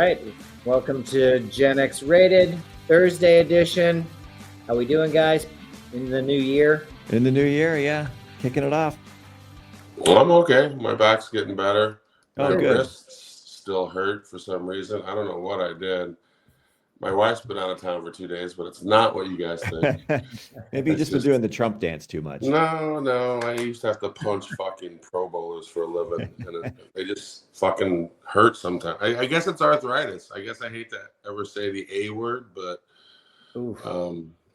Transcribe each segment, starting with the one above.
right. Welcome to Gen X Rated Thursday edition. How we doing, guys? In the new year? In the new year, yeah. Kicking it off. Well, I'm okay. My back's getting better. My Oh, good. wrists still hurt for some reason. I don't know what I did. My wife's been out of town for 2 days, but it's not what you guys think. Maybe you've It's just been doing the Trump dance too much. No. I used to have to punch fucking pro bowlers for a living, and they just fucking hurt sometimes. I guess it's arthritis. I guess I hate to ever say the A word, but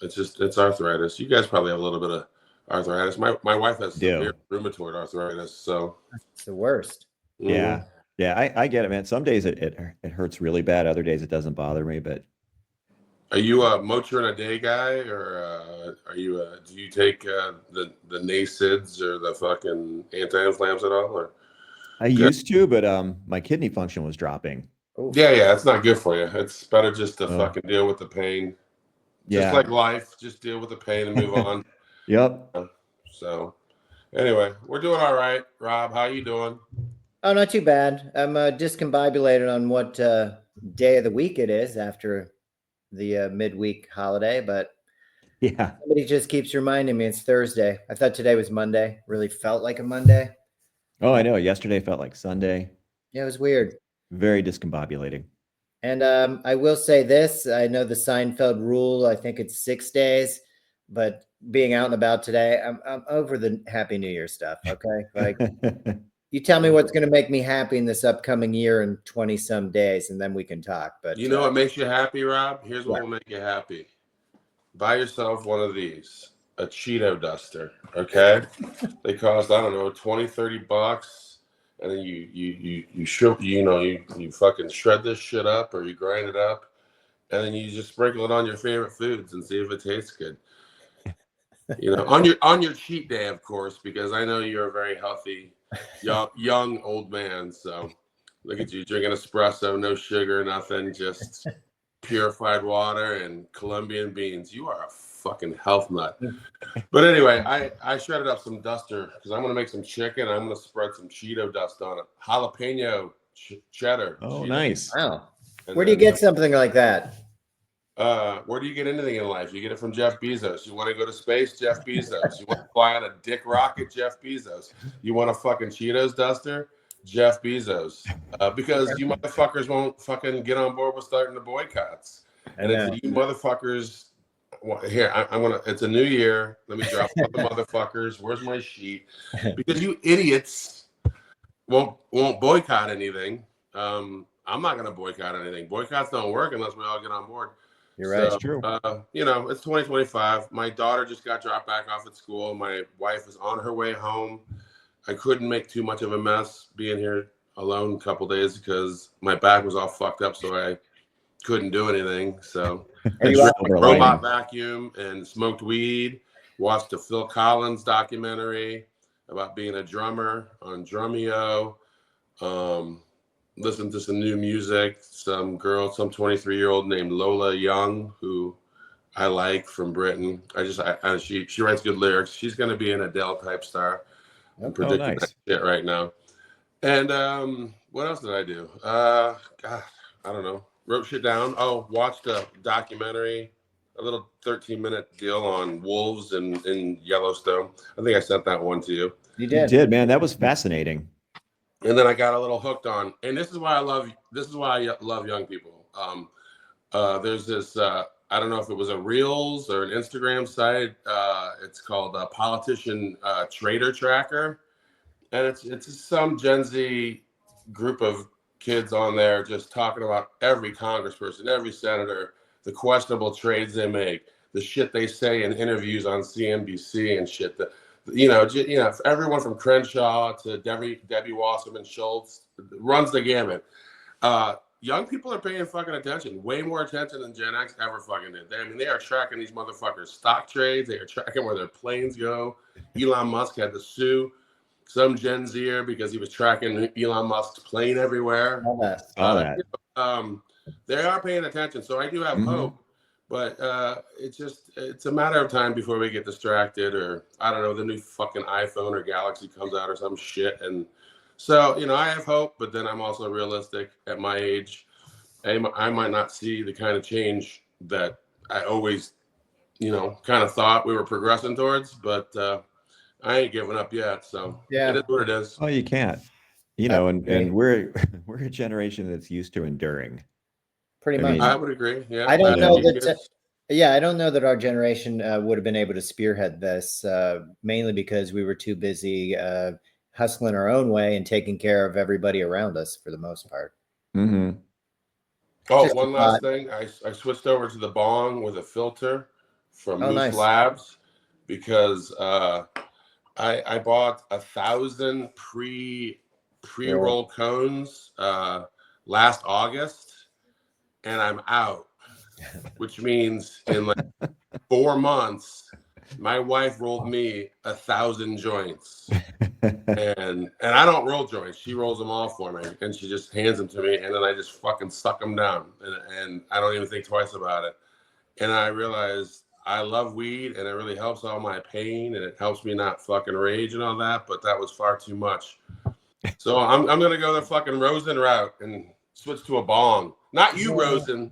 it's arthritis. You guys probably have a little bit of arthritis. My wife has severe rheumatoid arthritis, so it's the worst. Yeah. Yeah, I get it, man. Some days it hurts really bad. Other days it doesn't bother me, but are you a Motrin a day guy, or are you do you take the NSAIDs or the fucking anti-inflammatories at all? Or I used to, but my kidney function was dropping. Yeah, it's not good for you. It's better just to fucking deal with the pain. Just like life, just deal with the pain and move on. Yep. So anyway, we're doing all right. Rob, how you doing? Oh, not too bad. I'm discombobulated on what day of the week it is after the midweek holiday, but yeah, somebody just keeps reminding me it's Thursday. I thought today was Monday. Really felt like a Monday. Oh, I know. Yesterday felt like Sunday. Yeah, it was weird. Very discombobulating. And I will say this. I know the Seinfeld rule. I think it's 6 days, but being out and about today, I'm over the Happy New Year stuff. Okay. Like you tell me what's going to make me happy in this upcoming year in 20 some days, and then we can talk. But you know what makes you happy, Rob? Here's what will make you happy. Buy yourself one of these, a Cheeto duster. Okay. They cost, I don't know, $20-$30. And then you fucking shred this shit up, or you grind it up, and then you just sprinkle it on your favorite foods and see if it tastes good. You know, on your cheat day, of course, because I know you're a very healthy, young old man. So look at you drinking espresso, no sugar, nothing, just purified water and Colombian beans. You are a fucking health nut. But anyway, I shredded up some duster because I'm going to make some chicken. I'm going to spread some Cheeto dust on it. Jalapeno cheddar. Oh, Cheeto. Nice. Wow. Where do you get something like that? Where do you get anything in life? You get it from Jeff Bezos. You want to go to space? Jeff Bezos. You want to fly on a dick rocket? Jeff Bezos. You want a fucking Cheetos duster? Jeff Bezos. Because you motherfuckers won't fucking get on board with starting the boycotts. And it's you motherfuckers. Here, I'm gonna. It's a new year. Let me drop the motherfuckers. Where's my sheet? Because you idiots won't boycott anything. I'm not gonna boycott anything. Boycotts don't work unless we all get on board. You're right. It's true. You know, it's 2025. My daughter just got dropped back off at school. My wife is on her way home. I couldn't make too much of a mess being here alone a couple days because my back was all fucked up, so I couldn't do anything. So robot vacuum and smoked weed. Watched a Phil Collins documentary about being a drummer on Drumeo. Listened to some new music. Some 23-year-old named Lola Young, who I like, from Britain. She writes good lyrics. She's going to be an Adele type star. I'm predicting that shit right now. And what else did I do? God, I don't know. Wrote shit down. Oh, watched a documentary, a little 13-minute deal on wolves in Yellowstone. I think I sent that one to you. You did, man. That was fascinating. And then I got a little hooked on, and this is why I love young people. There's this, I don't know if it was a Reels or an Instagram site. It's called Politician Trader Tracker. And it's some Gen Z group of kids on there just talking about every congressperson, every senator, the questionable trades they make, the shit they say in interviews on CNBC and shit. Everyone from Crenshaw to Debbie Wasserman Schultz runs the gamut. Young people are paying fucking attention, way more attention than Gen X ever fucking did. They are tracking these motherfuckers' stock trades. They are tracking where their planes go. Elon Musk had to sue some Gen Zer because he was tracking Elon Musk's plane everywhere. All that. They are paying attention, so I do have hope. But it's a matter of time before we get distracted, or I don't know, the new fucking iPhone or Galaxy comes out or some shit. And so, I have hope, but then I'm also realistic at my age. I might not see the kind of change that I always, kind of thought we were progressing towards, but I ain't giving up yet. So it Yeah, is what it is. Oh, you can't. I would And agree. we're we're a generation that's used to enduring. Pretty I much. mean, I would agree. Yeah. I don't You know know. that. Yeah, I don't know that our generation would have been able to spearhead this, mainly because we were too busy hustling our own way and taking care of everybody around us for the most part. Mhm. Oh, Just a one thought. last thing. I switched over to the bong with a filter from Oh, Moose nice. Labs because I bought 1,000 pre-roll cones last August, and I'm out, which means in like 4 months, my wife rolled me 1,000 joints. And I don't roll joints. She rolls them all for me, and she just hands them to me, and then I just fucking suck them down, and I don't even think twice about it. And I realized I love weed, and it really helps all my pain, and it helps me not fucking rage and all that. But that was far too much. So I'm gonna go the fucking Rosen route and switch to a bong. Not you, Rosen.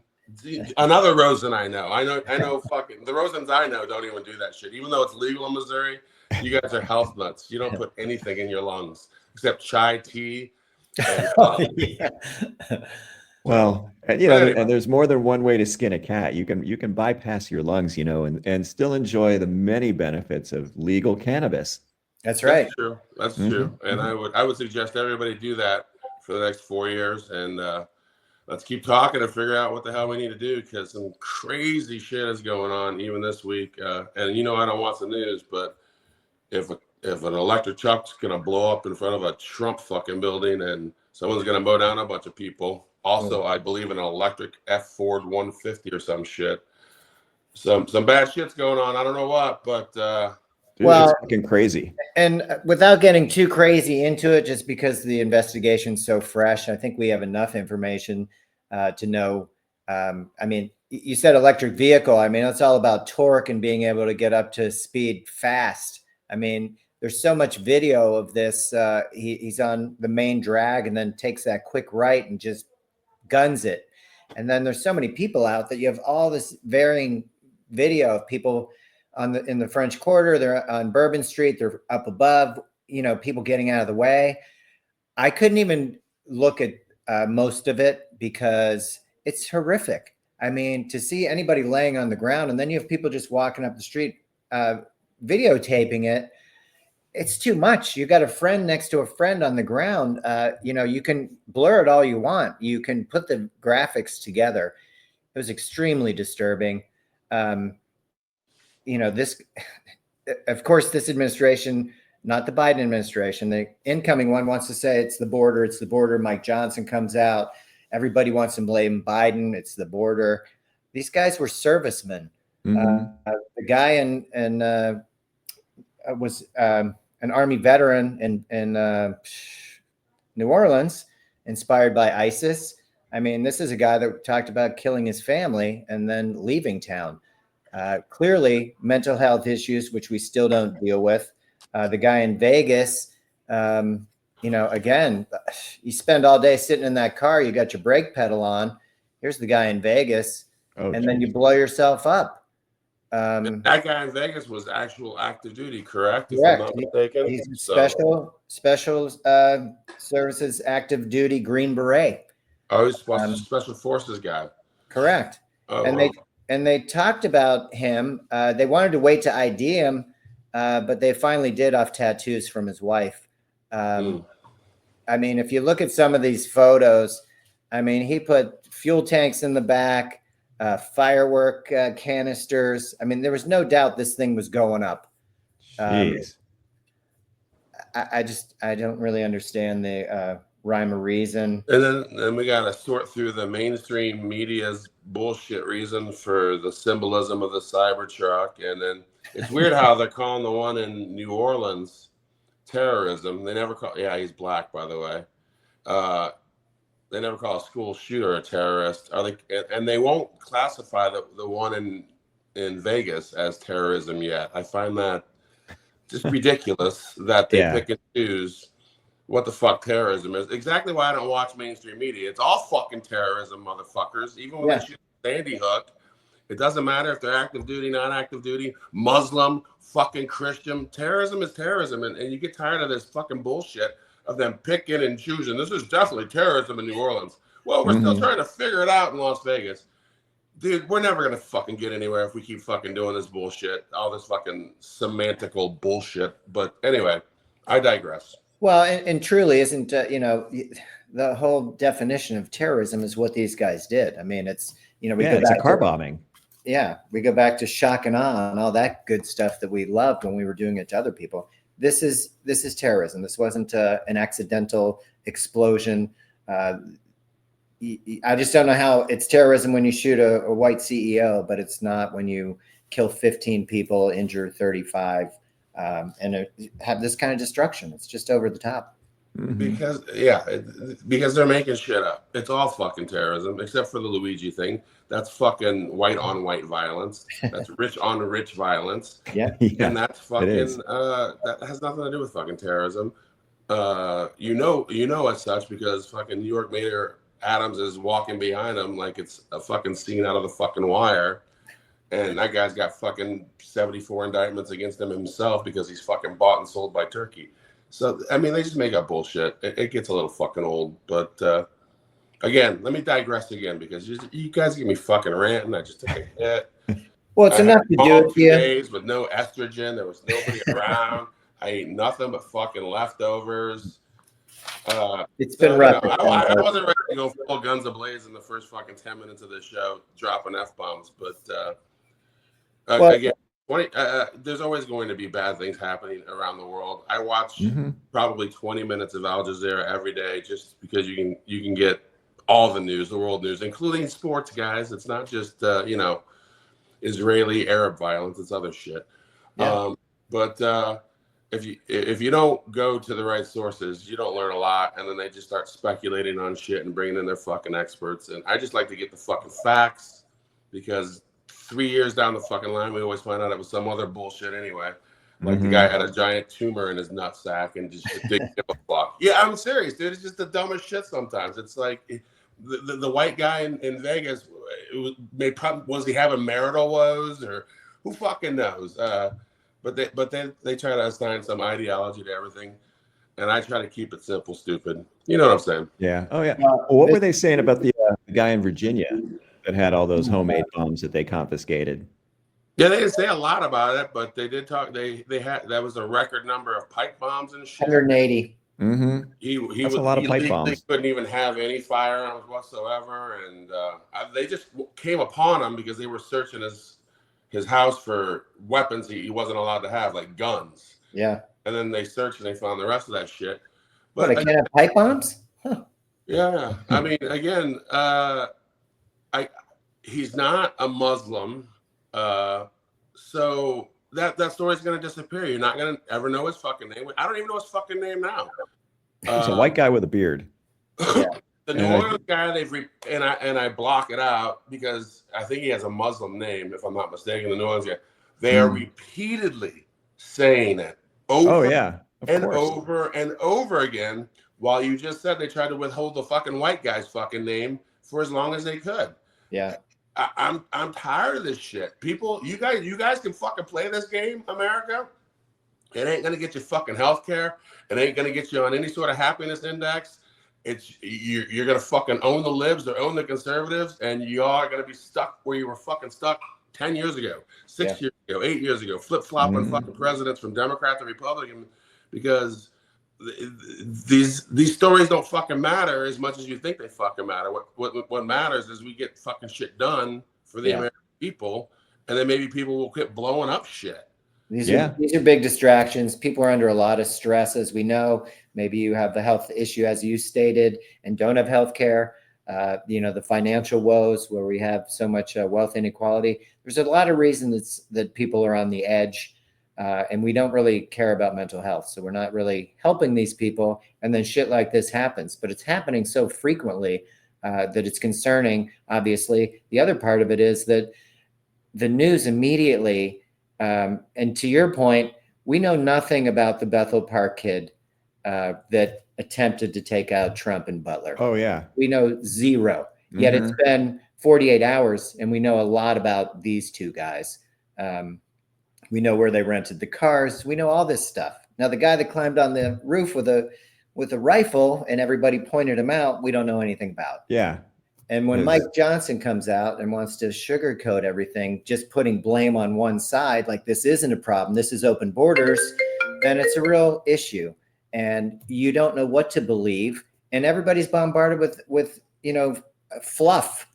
Another Rosen I know. I know. Fucking the Rosens I know don't even do that shit. Even though it's legal in Missouri, you guys are health nuts. You don't put anything in your lungs except chai tea. And, Oh, yeah. Well, and, but anyway, and there's more than one way to skin a cat. You can bypass your lungs, and still enjoy the many benefits of legal cannabis. That's right. that's true. That's Mhm. true. And I would suggest everybody do that for the next 4 years. And let's keep talking and figure out what the hell we need to do because some crazy shit is going on even this week. And I don't watch the news, but if an electric truck's gonna blow up in front of a Trump fucking building and someone's gonna mow down a bunch of people. Also, I believe an electric F Ford 150 or some shit. Some bad shit's going on. I don't know what, but Dude, Well, it's fucking crazy. and without getting too crazy into it, just because the investigation's so fresh, I think we have enough information to know. I mean, you said electric vehicle. I mean, it's all about torque and being able to get up to speed fast. I mean, there's so much video of this. He's on the main drag and then takes that quick right and just guns it. And then there's so many people out that you have all this varying video of people in the French Quarter. They're on Bourbon Street. They're up above. People getting out of the way. I couldn't even look at most of it because it's horrific. I mean, to see anybody laying on the ground and then you have people just walking up the street videotaping it, it's too much. You got a friend next to a friend on the ground. You can blur it all you want. You can put the graphics together. It was extremely disturbing. This, of course, this administration, not the Biden administration, the incoming one wants to say it's the border. It's the border. Mike Johnson comes out. Everybody wants to blame Biden. It's the border. These guys were servicemen. Mhm. The guy was an Army veteran in New Orleans, inspired by ISIS. I mean, this is a guy that talked about killing his family and then leaving town. Clearly, mental health issues, which we still don't deal with. The guy in Vegas, again, you spend all day sitting in that car, you got your brake pedal on. Here's the guy in Vegas, and then you blow yourself up. that guy in Vegas was actual active duty, correct? If Correct. I'm not mistaken. He's special services active duty Green Beret. Oh, he's special forces guy. Correct. Oh, and they talked about him. They wanted to wait to ID him, but they finally did off tattoos from his wife. I mean, if you look at some of these photos, I mean, he put fuel tanks in the back, firework canisters. I mean, there was no doubt this thing was going up. Jeez. I don't really understand the rhyme or reason. And then we got to sort through the mainstream media's bullshit reason for the symbolism of the Cybertruck. And then it's weird how they're calling the one in New Orleans terrorism. They never call, yeah, he's black, by the way. They never call a school shooter a terrorist. And they won't classify the one in Vegas as terrorism yet. I find that just ridiculous that they pick and choose what the fuck terrorism is. Exactly why I don't watch mainstream media. It's all fucking terrorism, motherfuckers. Even when they shoot Sandy Hook, it doesn't matter if they're active duty, not active duty, Muslim, fucking Christian. Terrorism is terrorism. And you get tired of this fucking bullshit of them picking and choosing. This is definitely terrorism in New Orleans. Well, we're still trying to figure it out in Las Vegas. Dude, we're never going to fucking get anywhere if we keep fucking doing this bullshit, all this fucking semantical bullshit. But anyway, I digress. Well, and truly isn't, the whole definition of terrorism is what these guys did. I mean, it's, we go it's back a car bombing. Yeah, we go back to shock and awe and all that good stuff that we loved when we were doing it to other people. This is terrorism. This wasn't an accidental explosion. I just don't know how it's terrorism when you shoot a white CEO, but it's not when you kill 15 people, injure 35, and have this kind of destruction. It's just over the top. Because they're making shit up. It's all fucking terrorism, except for the Luigi thing. That's fucking white on white violence. That's rich on rich violence. Yeah. And that's fucking that has nothing to do with fucking terrorism. You know as such because fucking New York Mayor Adams is walking behind him like it's a fucking scene out of The fucking Wire. And that guy's got fucking 74 indictments against him himself because he's fucking bought and sold by Turkey. So, I mean, they just make up bullshit. It gets a little fucking old. But, again, let me digress again because you guys get me fucking ranting. I just took a hit. Well, it's enough to do it to you. Days with no estrogen. There was nobody around. I ate nothing but fucking leftovers. It's been rough. I wasn't ready to go full guns ablaze in the first fucking 10 minutes of this show, dropping F-bombs. But, again, there's always going to be bad things happening around the world. I watch probably 20 minutes of Al Jazeera every day just because you can get all the news, the world news, including sports, guys. It's not just Israeli Arab violence; it's other shit. Yeah. But if you don't go to the right sources, you don't learn a lot, and then they just start speculating on shit and bringing in their fucking experts. And I just like to get the fucking facts because 3 years down the fucking line, we always find out it was some other bullshit anyway. Like the guy had a giant tumor in his nutsack and just didn't give a fuck. Yeah, I'm serious, dude. It's just the dumbest shit sometimes. It's like the white guy in Vegas, was he having marital woes or who fucking knows? But they try to assign some ideology to everything. And I try to keep it simple, stupid. You know what I'm saying? Yeah. Oh, yeah. Well, what were they saying about the guy in Virginia that had all those homemade bombs that they confiscated? Yeah, they didn't say a lot about it, but they did talk. They had that was a record number of pipe bombs and shit. 180. That's a lot of pipe bombs. They couldn't even have any firearms whatsoever, and they just came upon him because they were searching his house for weapons he wasn't allowed to have, like guns. Yeah. And then they searched and they found the rest of that shit. But they can't have pipe bombs? Huh. Yeah, I mean, again, he's not a Muslim, so that story's gonna disappear. You're not gonna ever know his fucking name. I don't even know his fucking name now. He's a white guy with a beard. The New Orleans guy, I block it out because I think he has a Muslim name, if I'm not mistaken. The New Orleans guy, they are repeatedly saying it over over and over again. While you just said they tried to withhold the fucking white guy's fucking name for as long as they could. Yeah. I'm tired of this shit. People, you guys can fucking play this game, America. It ain't gonna get you fucking healthcare. It ain't gonna get you on any sort of happiness index. You're gonna fucking own the libs or own the conservatives, and you are gonna be stuck where you were fucking stuck 10 years ago, 6 years ago, 8 years ago, flip-flopping fucking presidents from Democrat to Republican because these stories don't fucking matter as much as you think they fucking matter. What matters is we get fucking shit done for the American people, and then maybe people will quit blowing up shit. These are big distractions. People are under a lot of stress, as we know. Maybe you have the health issue, as you stated, and don't have health care. The financial woes where we have so much wealth inequality. There's a lot of reasons that people are on the edge. And we don't really care about mental health. So we're not really helping these people. And then shit like this happens. But it's happening so frequently that it's concerning, obviously. The other part of it is that the news immediately, and to your point, we know nothing about the Bethel Park kid that attempted to take out Trump and Butler. Oh yeah. We know zero. Yet it's been 48 hours, and we know a lot about these two guys. We know where they rented the cars. We know all this stuff. Now, the guy that climbed on the roof with a rifle and everybody pointed him out, we don't know anything about. Yeah. And when Mike Johnson comes out and wants to sugarcoat everything, just putting blame on one side, like this isn't a problem, this is open borders, then it's a real issue. And you don't know what to believe. And everybody's bombarded with fluff,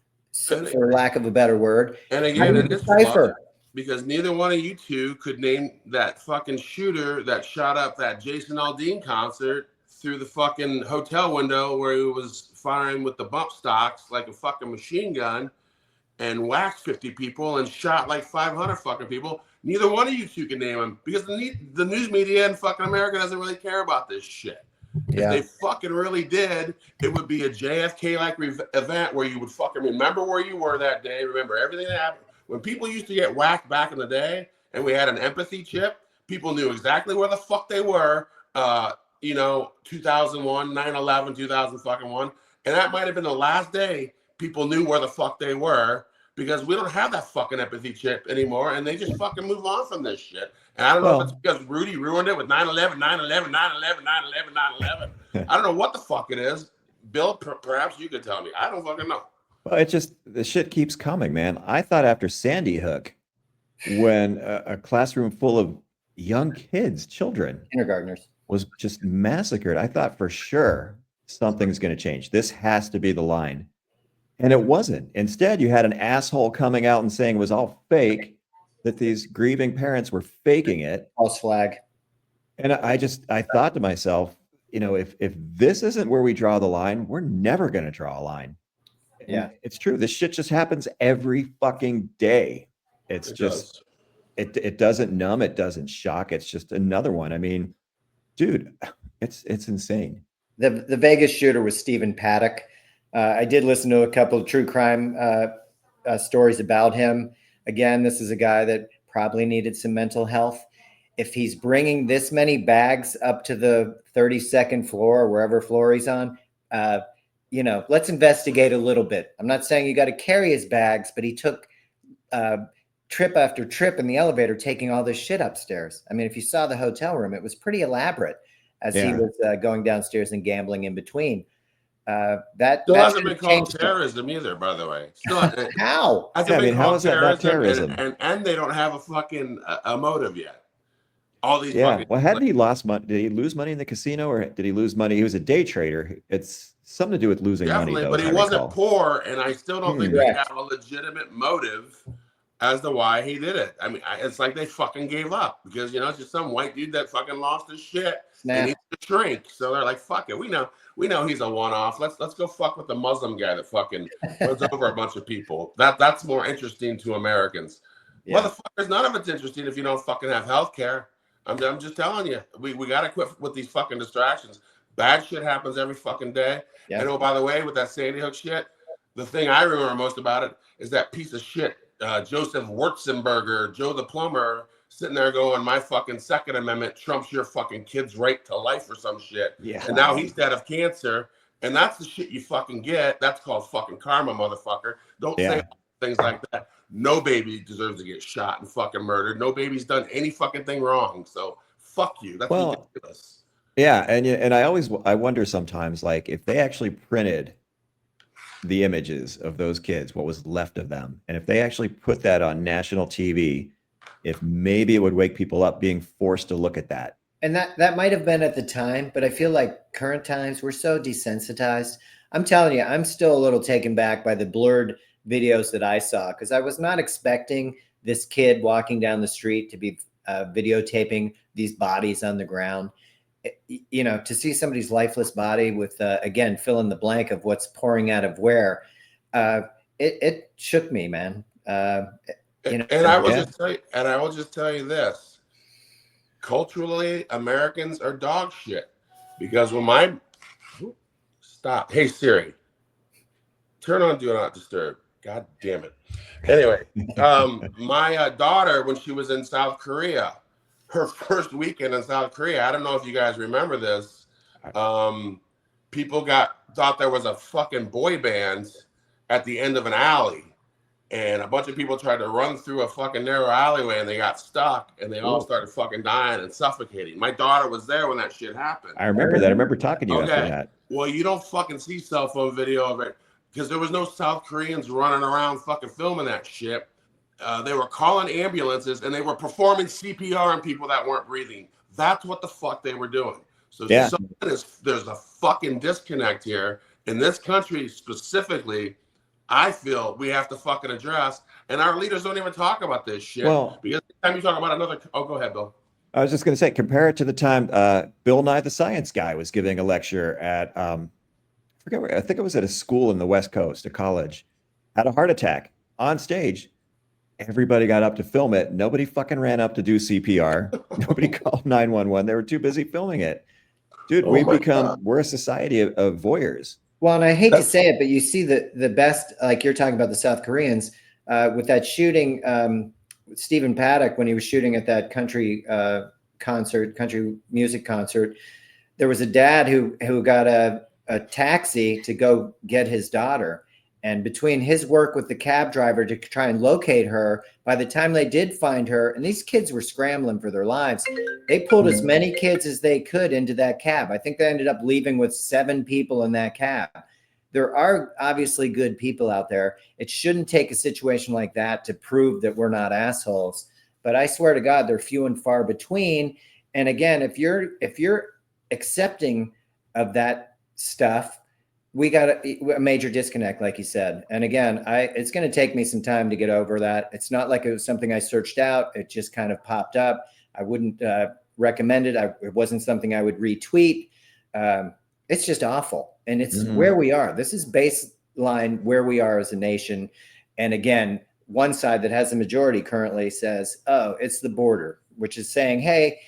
for lack of a better word. And again, it is fluff, because neither one of you two could name that fucking shooter that shot up that Jason Aldean concert through the fucking hotel window, where he was firing with the bump stocks like a fucking machine gun and whacked 50 people and shot like 500 fucking people. Neither one of you two can name him, because the news media in fucking America doesn't really care about this shit. Yeah. If they fucking really did, it would be a JFK-like event where you would fucking remember where you were that day, remember everything that happened. When people used to get whacked back in the day and we had an empathy chip, people knew exactly where the fuck they were, 2001, 9/11, 2001. And that might have been the last day people knew where the fuck they were, because we don't have that fucking empathy chip anymore, and they just fucking move on from this shit. And I don't know if it's because Rudy ruined it with 9/11, 9/11, 9/11, 9/11, 9/11. I don't know what the fuck it is. Bill, perhaps you could tell me. I don't fucking know. Well, the shit keeps coming, man. I thought after Sandy Hook, when a classroom full of young kids, children, kindergartners, was just massacred, I thought for sure something's going to change. This has to be the line. And it wasn't. Instead, you had an asshole coming out and saying it was all fake, that these grieving parents were faking it. False flag. And I thought to myself, if this isn't where we draw the line, we're never going to draw a line. Yeah, it's true. This shit just happens every fucking day. It doesn't numb. It doesn't shock. It's just another one. I mean, dude, it's insane. The Vegas shooter was Stephen Paddock. I did listen to a couple of true crime stories about him. Again, this is a guy that probably needed some mental health. If he's bringing this many bags up to the 32nd floor or wherever floor he's on, let's investigate a little bit. I'm not saying you got to carry his bags, but he took trip after trip in the elevator, taking all this shit upstairs. I mean, if you saw the hotel room, it was pretty elaborate as he was going downstairs and gambling in between. That still hasn't been called terrorism either, by the way. How? How is that not terrorism? And they don't have a fucking a motive yet. All these. Well, hadn't he lost money? Did he lose money in the casino, or did he lose money? He was a day trader. It's something to do with losing money, though. But he wasn't poor, and I still don't think they have a legitimate motive as to why he did it. I mean, it's like they fucking gave up, because it's just some white dude that fucking lost his shit and needs to shrink. So they're like, fuck it. We know he's a one-off. Let's go fuck with the Muslim guy that fucking runs over a bunch of people. That's more interesting to Americans. Yeah. Motherfuckers, none of it's interesting if you don't fucking have health care. I'm just telling you, we gotta quit with these fucking distractions. Bad shit happens every fucking day. Yeah. And by the way, with that Sandy Hook shit, the thing I remember most about it is that piece of shit, Joseph Wurtzenberger, Joe the plumber, sitting there going, my fucking Second Amendment trumps your fucking kid's right to life or some shit. Yeah. And now he's dead of cancer. And that's the shit you fucking get. That's called fucking karma, motherfucker. Don't say things like that. No baby deserves to get shot and fucking murdered. No baby's done any fucking thing wrong. So fuck you. That's ridiculous. Yeah, and I wonder sometimes, like, if they actually printed the images of those kids, what was left of them, and if they actually put that on national TV, if maybe it would wake people up, being forced to look at that. And that might have been at the time, but I feel like current times, we're so desensitized. I'm telling you, I'm still a little taken back by the blurred videos that I saw, because I was not expecting this kid walking down the street to be videotaping these bodies on the ground. To see somebody's lifeless body with, again, fill in the blank of what's pouring out of where, it shook me, man. And I will just tell you this: culturally, Americans are dog shit. Because when hey Siri, turn on Do Not Disturb. God damn it. Anyway, my daughter, when she was in South Korea, her first weekend in South Korea, I don't know if you guys remember this. People thought there was a fucking boy band at the end of an alley, and a bunch of people tried to run through a fucking narrow alleyway, and they got stuck, and they all started fucking dying and suffocating. My daughter was there when that shit happened. I remember that. I remember talking to you after that. Well, you don't fucking see cell phone video of it because there was no South Koreans running around fucking filming that shit. They were calling ambulances and they were performing CPR on people that weren't breathing. That's what the fuck they were doing. So there's a fucking disconnect here in this country specifically. I feel we have to fucking address, and our leaders don't even talk about this shit. Well, because every time you talk about another, go ahead, Bill. I was just going to say, compare it to the time Bill Nye the Science Guy was giving a lecture at, I think it was at a school in the West Coast, a college, had a heart attack on stage. Everybody got up to film it. Nobody fucking ran up to do CPR. Nobody called 911. They were too busy filming it. Dude, we're a society of voyeurs. Well, and I hate to say it, but you see the best, like you're talking about the South Koreans, with that shooting, Stephen Paddock, when he was shooting at that country music concert, there was a dad who got a taxi to go get his daughter. And between his work with the cab driver to try and locate her, by the time they did find her, and these kids were scrambling for their lives, they pulled as many kids as they could into that cab. I think they ended up leaving with 7 people in that cab. There are obviously good people out there. It shouldn't take a situation like that to prove that we're not assholes. But I swear to God, they're few and far between. And again, if you're accepting of that stuff, we got a major disconnect, like you said. And again, it's going to take me some time to get over that. It's not like it was something I searched out. It just kind of popped up. I wouldn't recommend it. It wasn't something I would retweet. It's just awful. And it's where we are. This is baseline where we are as a nation. And again, one side that has a majority currently says, oh, it's the border, which is saying, hey,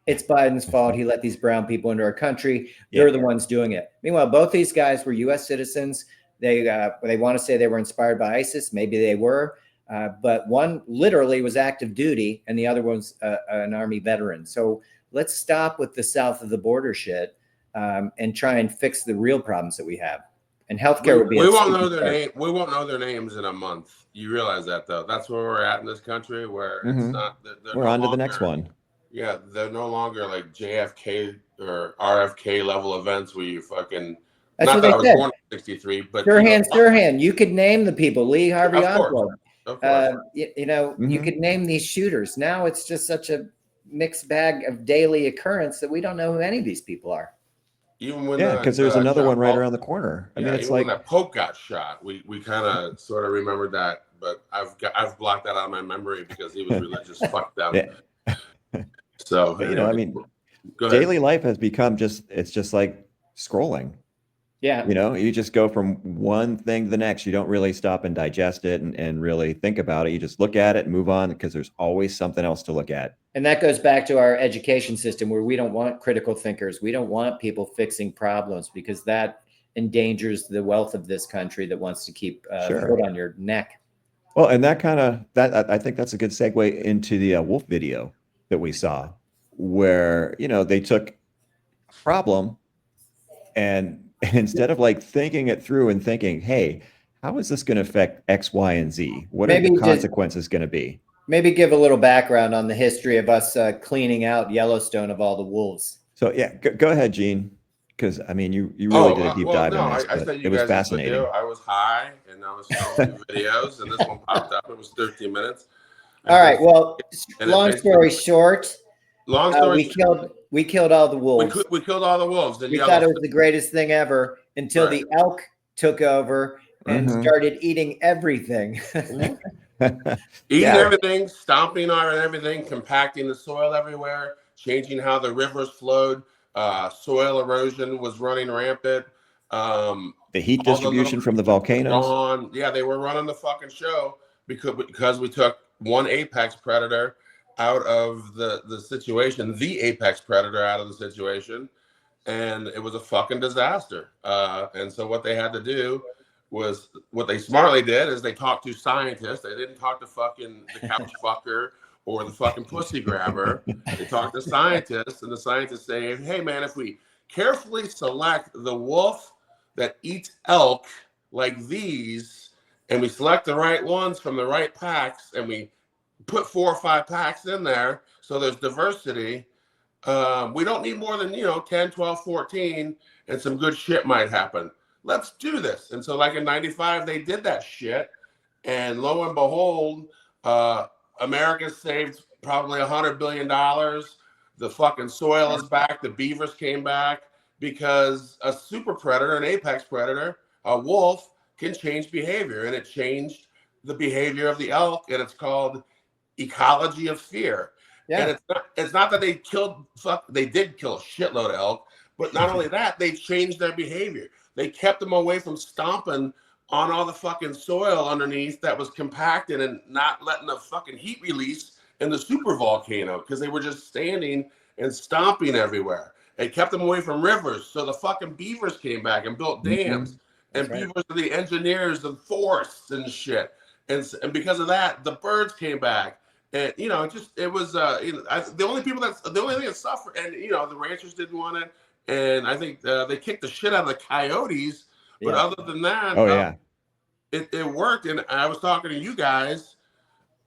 it's Biden's fault. He let these brown people into our country. They're the ones doing it. Meanwhile, both these guys were U.S. citizens. They want to say they were inspired by ISIS. Maybe they were. But one literally was active duty and the other was an Army veteran. So let's stop with the south of the border shit and try and fix the real problems that we have. And healthcare would be. We won't know their name. We won't know their names in a month. You realize that, though. That's where we're at in this country, where it's not. We're on to the next one. Yeah, they're no longer like JFK or RFK level events where you fucking. That's not what that I they was said. born in '63, but Sirhan. You could name the people. Lee Harvey Oswald. Of course. You could name these shooters. Now it's just such a mixed bag of daily occurrence that we don't know who any of these people are. Even when because there's another one right around the corner. I mean, it's like when that Pope got shot, we kind of sort of remembered that, but I've blocked that out of my memory because he was religious. Fuck them. Yeah. So I mean, daily life has become it's just like scrolling. Yeah. You just go from one thing to the next. You don't really stop and digest it and really think about it. You just look at it and move on because there's always something else to look at. And that goes back to our education system where we don't want critical thinkers. We don't want people fixing problems because that endangers the wealth of this country that wants to keep foot on your neck. Well, and I think that's a good segue into the wolf video that we saw where, they took a problem and instead of like thinking it through and thinking, hey, how is this going to affect X, Y, and Z? What are the consequences going to be? Maybe give a little background on the history of us cleaning out Yellowstone of all the wolves. So go ahead, Gene, because I mean, you really did a deep dive in this. I it was fascinating. I was high and I was filming videos, and this one popped up. It was 13 minutes. All right. Well, long story short, we killed all the wolves. We killed all the wolves. We thought it was the greatest thing ever until the elk took over and started eating everything. Eating everything, stomping on everything, compacting the soil everywhere, changing how the rivers flowed. Soil erosion was running rampant. The heat distribution from the volcanoes. They were running the fucking show because we took one apex predator out of the situation, the apex predator out of the situation, and it was a fucking disaster. And so what they had to do was, what they smartly did is they talked to scientists. They didn't talk to fucking the couch fucker or the fucking pussy grabber. They talked to scientists, and the scientists say, hey man, if we carefully select the wolf that eats elk like these, and we select the right ones from the right packs, and we put 4 or 5 packs in there so there's diversity. We don't need more than 10, 12, 14, and some good shit might happen. Let's do this. And so like in 95 they did that shit, and lo and behold, America saved probably $100 billion. The fucking soil is back, the beavers came back, because a super predator, an apex predator, a wolf, can change behavior, and it changed the behavior of the elk, and it's called ecology of fear. Yeah. And it's not that they did kill a shitload of elk, but not only that, they changed their behavior. They kept them away from stomping on all the fucking soil underneath that was compacted and not letting the fucking heat release in the super volcano, because they were just standing and stomping everywhere. They kept them away from rivers, so the fucking beavers came back and built dams. And beavers are the engineers of forests and shit. And because of that, the birds came back. And the only thing that suffered, and the ranchers didn't want it, and I think they kicked the shit out of the coyotes. But other than that, it worked. And I was talking to you guys.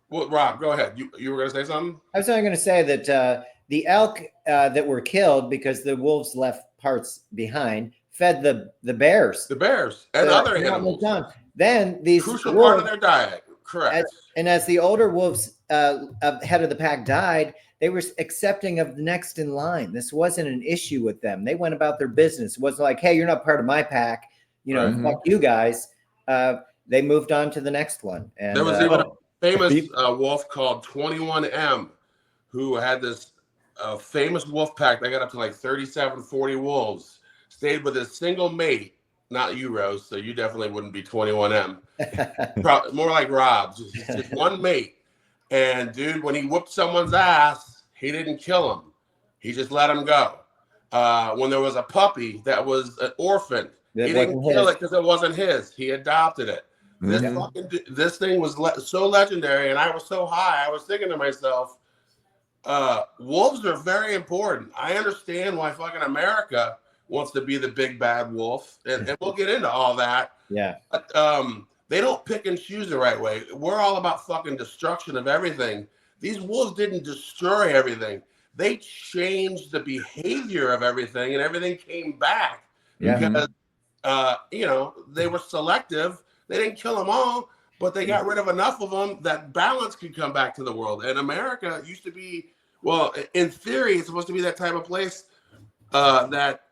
Well, Rob, go ahead. You were going to say something? I was only going to say that the elk that were killed because the wolves left parts behind fed the bears. The bears and other animals. Then these crucial wolves, part of their diet. Correct. As the older wolves head of the pack died, they were accepting of the next in line. This wasn't an issue with them. They went about their business. It wasn't like, hey, you're not part of my pack. Fuck you guys. They moved on to the next one. And there was even a famous wolf called 21M who had this famous wolf pack. They got up to like 37, 40 wolves. Stayed with a single mate. Not you, Rose, so you definitely wouldn't be 21M. Probably more like Rob, just one mate. And dude, when he whooped someone's ass, he didn't kill him. He just let him go. When there was a puppy that was an orphan, he didn't kill it because it wasn't his. He adopted it. This thing was so legendary, and I was so high. I was thinking to myself, wolves are very important. I understand why fucking America wants to be the big bad wolf, and we'll get into all that. Yeah. But they don't pick and choose the right way. We're all about fucking destruction of everything. These wolves didn't destroy everything. They changed the behavior of everything, and everything came back because they were selective. They didn't kill them all, but they got rid of enough of them that balance could come back to the world. And America used to be, well, in theory, it's supposed to be that type of place that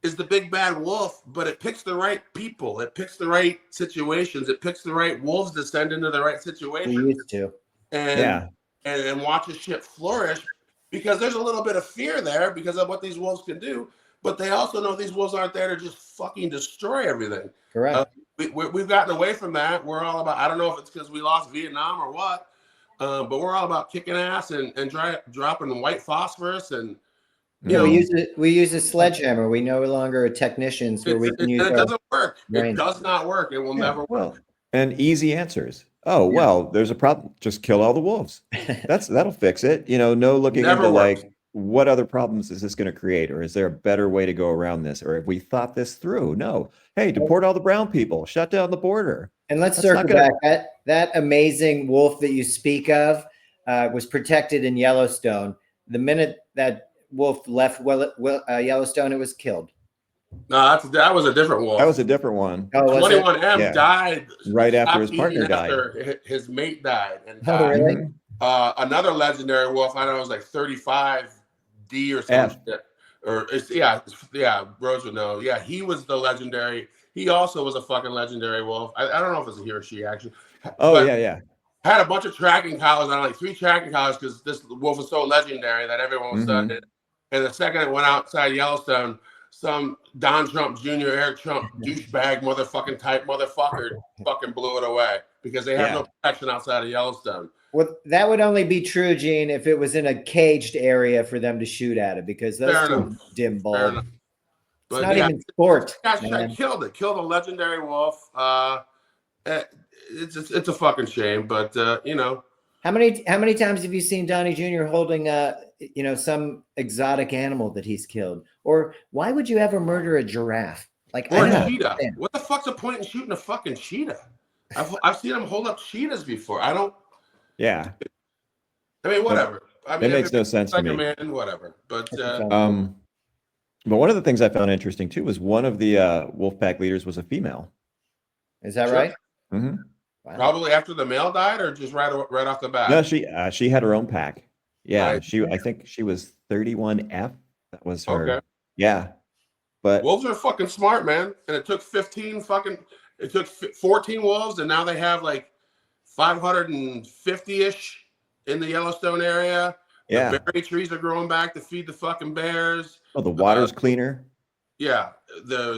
is the big bad wolf, but it picks the right people. It picks the right situations. It picks the right wolves to send into the right situations. We used to. And watches shit flourish, because there's a little bit of fear there because of what these wolves can do. But they also know these wolves aren't there to just fucking destroy everything. Correct. We've gotten away from that. We're all about, I don't know if it's because we lost Vietnam or what, but we're all about kicking ass and dropping white phosphorus and we use a sledgehammer. We no longer are technicians where we can use it. Doesn't work. Brain. It does not work. It will never work. And easy answers. Oh, well, there's a problem. Just kill all the wolves. That'll fix it. No looking Never into works. like, what other problems is this going to create? Or is there a better way to go around this? Or have we thought this through? No. Hey, deport all the brown people. Shut down the border. And let's circle back. That amazing wolf that you speak of was protected in Yellowstone. The minute that wolf left Yellowstone, it was killed. No, that was a different wolf. That was a different one. Oh, 21M died right after his partner died. After his mate died. And oh, really? Another legendary wolf, I know it was like 35D or something. Rose would know. Yeah, he was the legendary. He also was a fucking legendary wolf. I don't know if it's a he or she actually. Oh, yeah. Had a bunch of tracking collars on, like 3 tracking collars, because this wolf was so legendary that everyone was studying it. And the second it went outside Yellowstone, some Don Trump Jr., Eric Trump douchebag motherfucking type motherfucker fucking blew it away because they have no protection outside of Yellowstone. Well, that would only be true, Gene, if it was in a caged area for them to shoot at it, because those two dim bulb. It's not even sport. I killed a legendary wolf. It's a fucking shame, but How How many times have you seen Donnie Jr. holding some exotic animal that he's killed? Or why would you ever murder a giraffe? Like, Or I a don't cheetah. understand. What the fuck's the point in shooting a fucking cheetah? I've seen them hold up cheetahs before. Yeah. I mean, whatever. I mean, It makes no sense to like me. a man, whatever. But But one of the things I found interesting too was one of the Wolfpack leaders was a female. Is that Sure. right? Mm-hmm. Wow. Probably after the male died, or just right off the bat. No, she had her own pack. Yeah, Right. I think she was 31F. That was her. Okay. Yeah, but Wolves are fucking smart, man. And it took 14 wolves, and now they have like 550-ish in the Yellowstone area. yeah. The berry trees are growing back to feed the fucking bears. Oh, the water's cleaner. Yeah.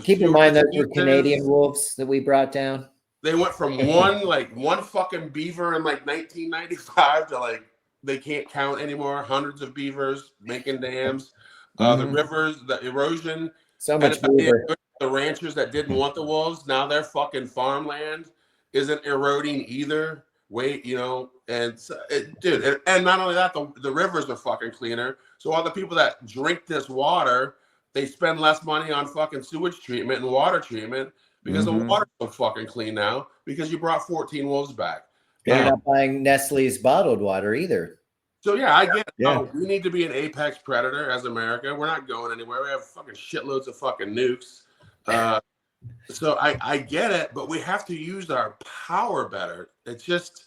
Keep in mind those were diseases. Canadian wolves that we brought down. They went from one fucking beaver in like 1995 to like they can't count anymore. Hundreds of beavers making dams. The rivers, the erosion. So much And beaver. the ranchers that didn't want the wolves, now their fucking farmland isn't eroding either. Wait, and dude, and not only that, the rivers are fucking cleaner. So all the people that drink this water, they spend less money on fucking sewage treatment and water treatment because the water's so fucking clean now because you brought 14 wolves back. You're not buying Nestle's bottled water either. So yeah, I get it. Yeah. No, we need to be an apex predator as America. We're not going anywhere. We have fucking shitloads of fucking nukes. So I get it, but we have to use our power better. It's just,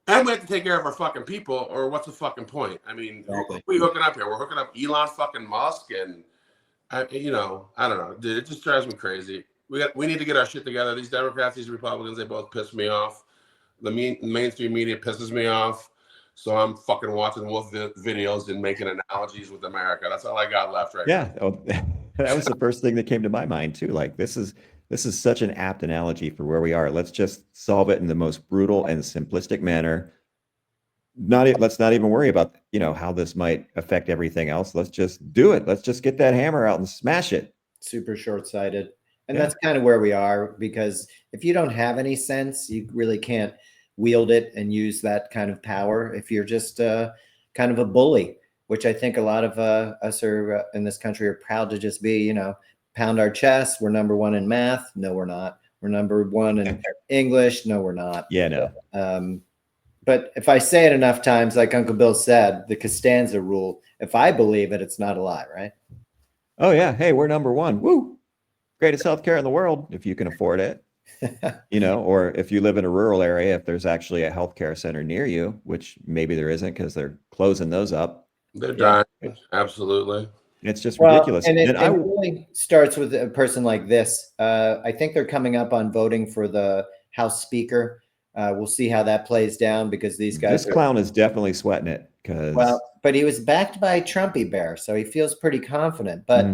and we have to take care of our fucking people, or what's the fucking point? I mean, Exactly. we hooking up here? We're hooking up Elon fucking Musk, and I don't know, dude. It just drives me crazy. We need to get our shit together. These Democrats, these Republicans, they both piss me off. The mainstream media pisses me off. So I'm fucking watching wolf videos and making analogies with America. That's all I got left right now. Yeah, that was the first thing that came to my mind too. Like this is such an apt analogy for where we are. Let's just solve it in the most brutal and simplistic manner. Let's not even worry about how this might affect everything else. Let's just do it. Let's just get that hammer out and smash it. Super short-sighted. And Yeah. that's kind of where we are, because if you don't have any sense, you really can't wield it and use that kind of power if you're just kind of a bully, which I think a lot of us are in this country are proud to just be, pound our chests. We're number one in math. No, we're not. We're number one in English. No, we're not. Yeah, no. But if I say it enough times, like Uncle Bill said, the Costanza rule, if I believe it, it's not a lie, right? Oh yeah. Hey, we're number one. Woo. Greatest healthcare in the world if you can afford it. Or if you live in a rural area, if there's actually a healthcare center near you, which maybe there isn't because they're closing those up. They're dying. Absolutely. It's just ridiculous. And it I really starts with a person like this. I think they're coming up on voting for the House Speaker. We'll see how that plays down, because these guys. This clown is definitely sweating it. But he was backed by Trumpy Bear, so he feels pretty confident. But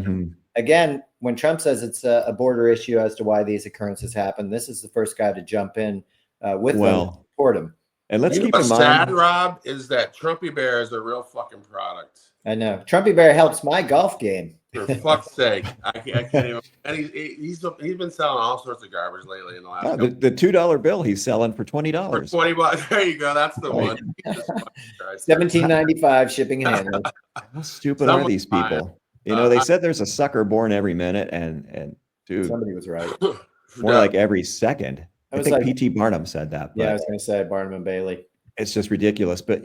again, when Trump says it's a border issue as to why these occurrences happen, this is the first guy to jump in with them and support him. And let's keep in what's mind, sad, Rob, is that Trumpy Bear is a real fucking product. I know. Trumpy Bear helps my golf game. For fuck's sake, I can't even. And he's been selling all sorts of garbage lately in the last. the $2 bill he's selling for $20. For $20. There you go. That's the one. $17.95 shipping and handling. How stupid are these people? They said there's a sucker born every minute, and dude, Somebody was right. more like every second. I think like, P.T. Barnum said that. Yeah, I was going to say Barnum and Bailey. It's just ridiculous. But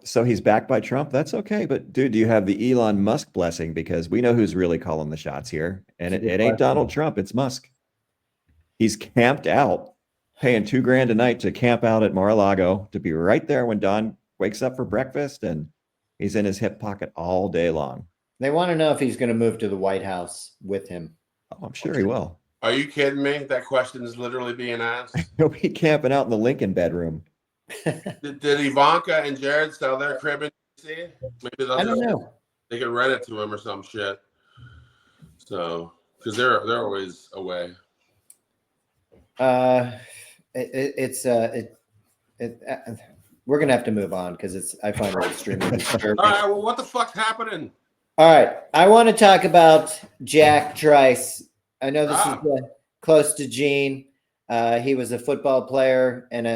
so he's backed by Trump. That's okay. But dude, do you have the Elon Musk blessing? Because we know who's really calling the shots here, and it ain't Donald Trump. It's Musk. He's camped out, paying $2,000 a night to camp out at Mar-a-Lago to be right there when Don wakes up for breakfast, and he's in his hip pocket all day long. They want to know if he's going to move to the White House with him. Oh, I'm sure he will. Are you kidding me? That question is literally being asked. He'll be camping out in the Lincoln bedroom. Did Ivanka and Jared sell their crib in DC? Maybe I don't know. They could rent it to him or some shit. So, because they're always away. We're gonna have to move on because I find it extremely disturbing. All right, well, what the fuck's happening? All right, I want to talk about Jack Trice. I know this is close to Gene. He was a football player and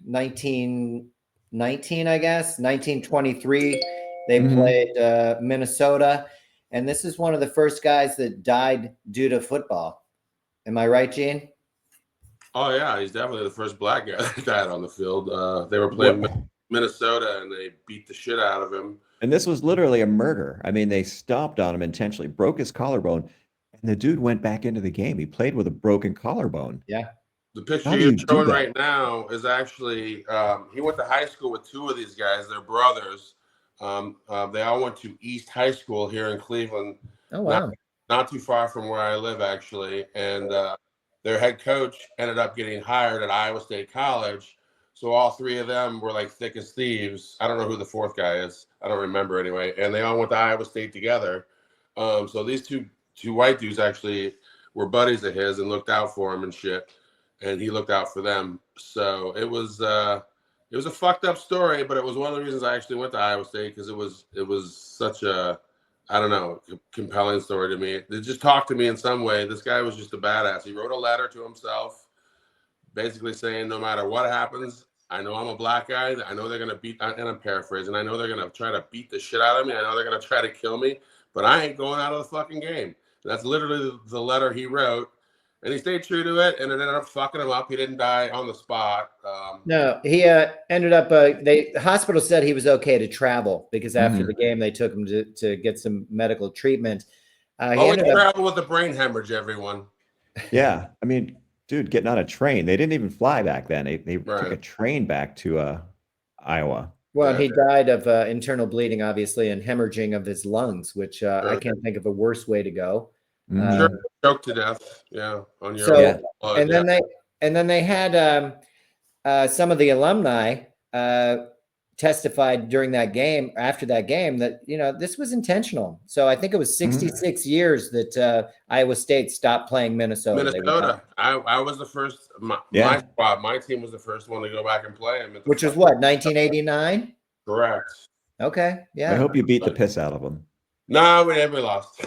1919, I guess 1923. They Mhm. played Minnesota, and this is one of the first guys that died due to football. Am I right, Gene? Oh yeah, he's definitely the first black guy that died on the field. They were playing Minnesota and they beat the shit out of him. And this was literally a murder. I mean, they stomped on him intentionally, broke his collarbone, and the dude went back into the game. He played with a broken collarbone. Yeah. The picture How do you're you do showing that? right now is actually he went to high school with two of these guys. They're brothers. They all went to East High School here in Cleveland. Oh wow. Not too far from where I live, actually. And their head coach ended up getting hired at Iowa State College. So all three of them were like thick as thieves. I don't know who the fourth guy is. I don't remember anyway. And they all went to Iowa State together. So these two white dudes actually were buddies of his and looked out for him and shit. And he looked out for them. So it was a fucked up story, but it was one of the reasons I actually went to Iowa State, because it was such a, I don't know, compelling story to me. It just talked to me in some way. This guy was just a badass. He wrote a letter to himself, basically saying, no matter what happens, I know I'm a black guy. I know they're going to beat, and I'm paraphrasing, I know they're going to try to beat the shit out of me. I know they're going to try to kill me, but I ain't going out of the fucking game. That's literally the letter he wrote. And he stayed true to it, and it ended up fucking him up. He didn't die on the spot. No, he ended up. The hospital said he was okay to travel because after the game they took him to get some medical treatment. Always travel with a brain hemorrhage, everyone. Yeah, I mean, dude, getting on a train. They didn't even fly back then. They took a train back to Iowa. Well, he died of internal bleeding, obviously, and hemorrhaging of his lungs, which I can't think of a worse way to go. Sure, choked to death. Yeah, on your own. And then they had some of the alumni testified during that game, after that game, that this was intentional. So I think it was 66 years that Iowa State stopped playing Minnesota. I was the first. My squad, my team was the first one to go back and play him. Which was what, 1989? Correct. Okay, yeah. I hope you beat the piss out of them. No, we lost.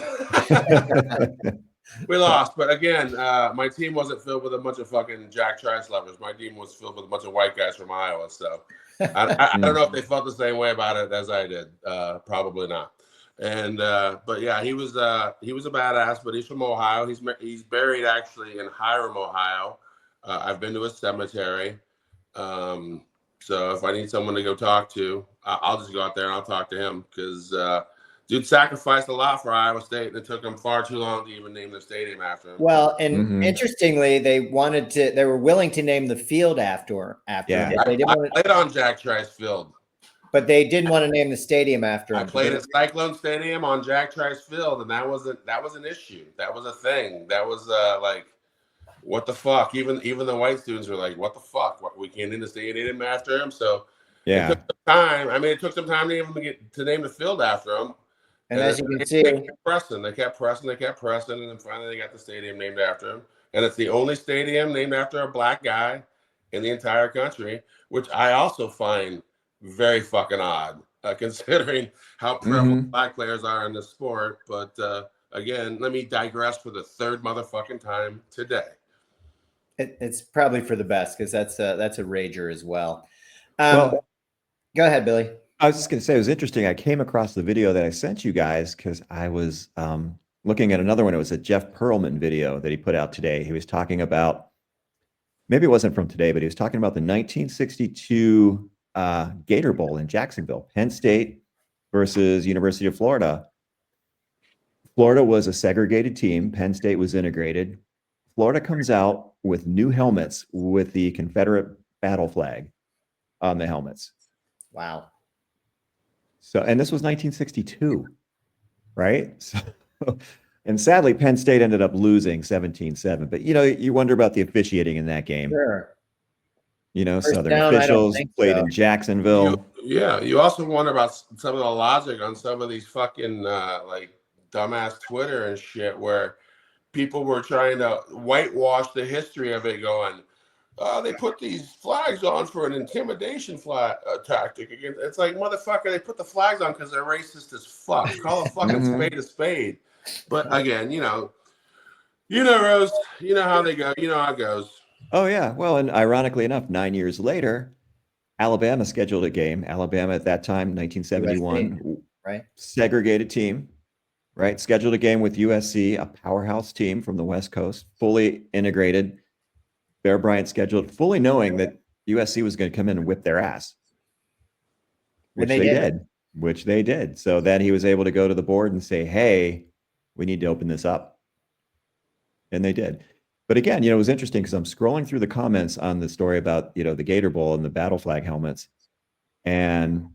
We lost, but again, my team wasn't filled with a bunch of fucking Jack Trice lovers. My team was filled with a bunch of white guys from Iowa. So I don't know if they felt the same way about it as I did. Probably not. And but yeah, he was a badass. But he's from Ohio. He's buried actually in Hiram, Ohio. I've been to his cemetery. So if I need someone to go talk to, I'll just go out there and I'll talk to him, because dude sacrificed a lot for Iowa State, and it took him far too long to even name the stadium after him. Well, and interestingly, they were willing to name the field after him. They didn't I played on Jack Trice Field. But they didn't want to name the stadium after him. I played at Cyclone Stadium on Jack Trice Field, and that was an issue. That was a thing. That was like, what the fuck? Even the white students were like, what the fuck? We can't name the stadium after him. So it took some time. I mean, it took some time to even get to name the field after him. And as you can see, they kept pressing, and then finally they got the stadium named after him. And it's the only stadium named after a black guy in the entire country, which I also find very fucking odd, considering how prevalent black players are in the sport. But again, let me digress for the third motherfucking time today. It's probably for the best, because that's a rager as well. Go ahead, Billy. I was just going to say, it was interesting. I came across the video that I sent you guys because I was looking at another one. It was a Jeff Pearlman video that he put out today. He was talking about, maybe it wasn't from today, but he was talking about the 1962 Gator Bowl in Jacksonville, Penn State versus University of Florida. Florida was a segregated team. Penn State was integrated. Florida comes out with new helmets with the Confederate battle flag on the helmets. Wow. So, and this was 1962, right? So, and sadly, Penn State ended up losing 17-7. But, you wonder about the officiating in that game. Sure. Southern officials played in Jacksonville. You also wonder about some of the logic on some of these fucking like dumbass Twitter and shit, where people were trying to whitewash the history of it, going, they put these flags on for an intimidation tactic. It's like, motherfucker, they put the flags on because they're racist as fuck. Call a fucking spade a spade. But again, Rose, you know how they go. You know how it goes. Oh, yeah. Well, and ironically enough, 9 years later, Alabama scheduled a game. Alabama at that time, 1971, right? segregated team, right? Scheduled a game with USC, a powerhouse team from the West Coast, fully integrated. Bear Bryant scheduled, fully knowing that USC was going to come in and whip their ass, which they they did. did, which they did. So then he was able to go to the board and say, hey, we need to open this up. And they did. But again, it was interesting because I'm scrolling through the comments on the story about, the Gator Bowl and the battle flag helmets. And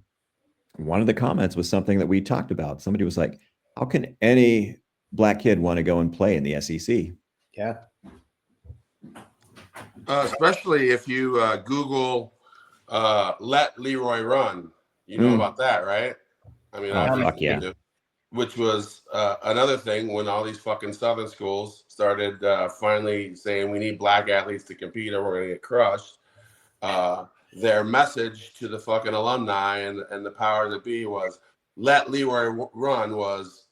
one of the comments was something that we talked about. Somebody was like, how can any black kid want to go and play in the SEC? Yeah. Especially if you Google "Let Leroy Run," you know about that, right? I mean, fuck yeah. Which was another thing when all these fucking Southern schools started finally saying we need black athletes to compete or we're gonna get crushed. Their message to the fucking alumni and the power that be was "Let Leroy Run" was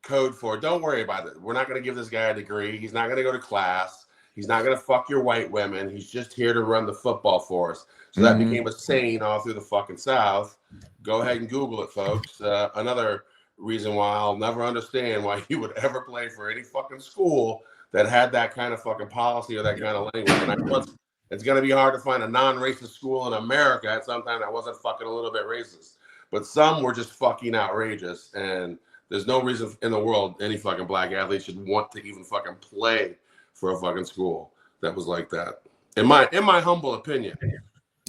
code for don't worry about it. We're not gonna give this guy a degree. He's not gonna go to class. He's not going to fuck your white women. He's just here to run the football for us. So that became a saying all through the fucking South. Go ahead and Google it, folks. Another reason why I'll never understand why you would ever play for any fucking school that had that kind of fucking policy or that kind of language. And I know it's going to be hard to find a non-racist school in America at some time that wasn't fucking a little bit racist. But some were just fucking outrageous. And there's no reason in the world any fucking black athlete should want to even fucking play for a fucking school that was like that. In my humble opinion.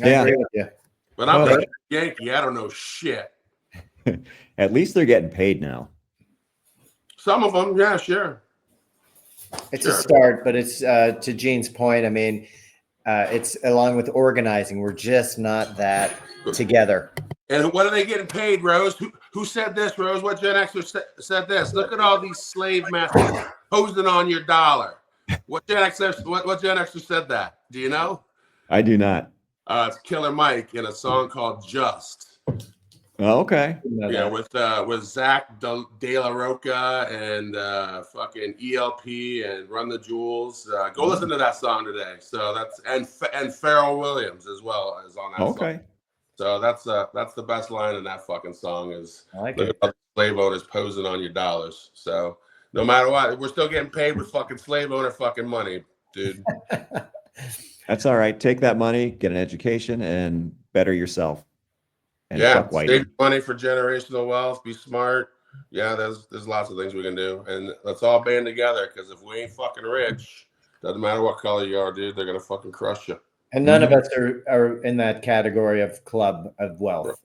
I agree with you. But I'm a Yankee. I don't know shit. At least they're getting paid now. Some of them, yeah, sure. It's a start, but it's to Gene's point. I mean, it's along with organizing. We're just not that together. And what are they getting paid, Rose? Who said this, Rose? What Gen Xer said this? Look at all these slave masters posing on your dollar. What Gen Xer said that? Do you know? I do not. It's Killer Mike in a song called "Just." Oh, okay. Yeah, with Zach De La Roca and fucking ELP and Run the Jewels. Go listen to that song today. So that's and Pharrell Williams as well as on that song. Okay. So that's the best line in that fucking song is look at all the slave owners posing on your dollars. So no matter what, we're still getting paid with fucking slave owner fucking money, dude. That's all right. Take that money, get an education, and better yourself. And save money for generational wealth. Be smart. Yeah, there's lots of things we can do, and let's all band together. Because if we ain't fucking rich, doesn't matter what color you are, dude. They're gonna fucking crush you. And none of us are in that category of club of wealth,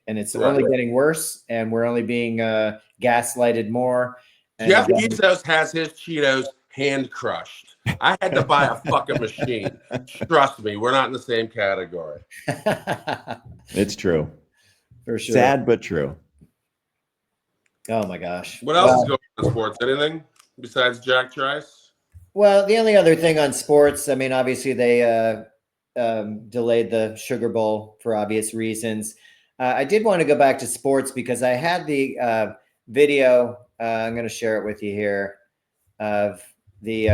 and it's only getting worse. And we're only being gaslighted more. And Jeff Bezos has his Cheetos hand crushed. I had to buy a fucking machine. Trust me, we're not in the same category. It's true. For sure. Sad but true. Oh my gosh. What else is going on in sports? Anything besides Jack Trice? Well, the only other thing on sports, I mean, obviously they delayed the Sugar Bowl for obvious reasons. I did want to go back to sports because I had the video. I'm going to share it with you here of the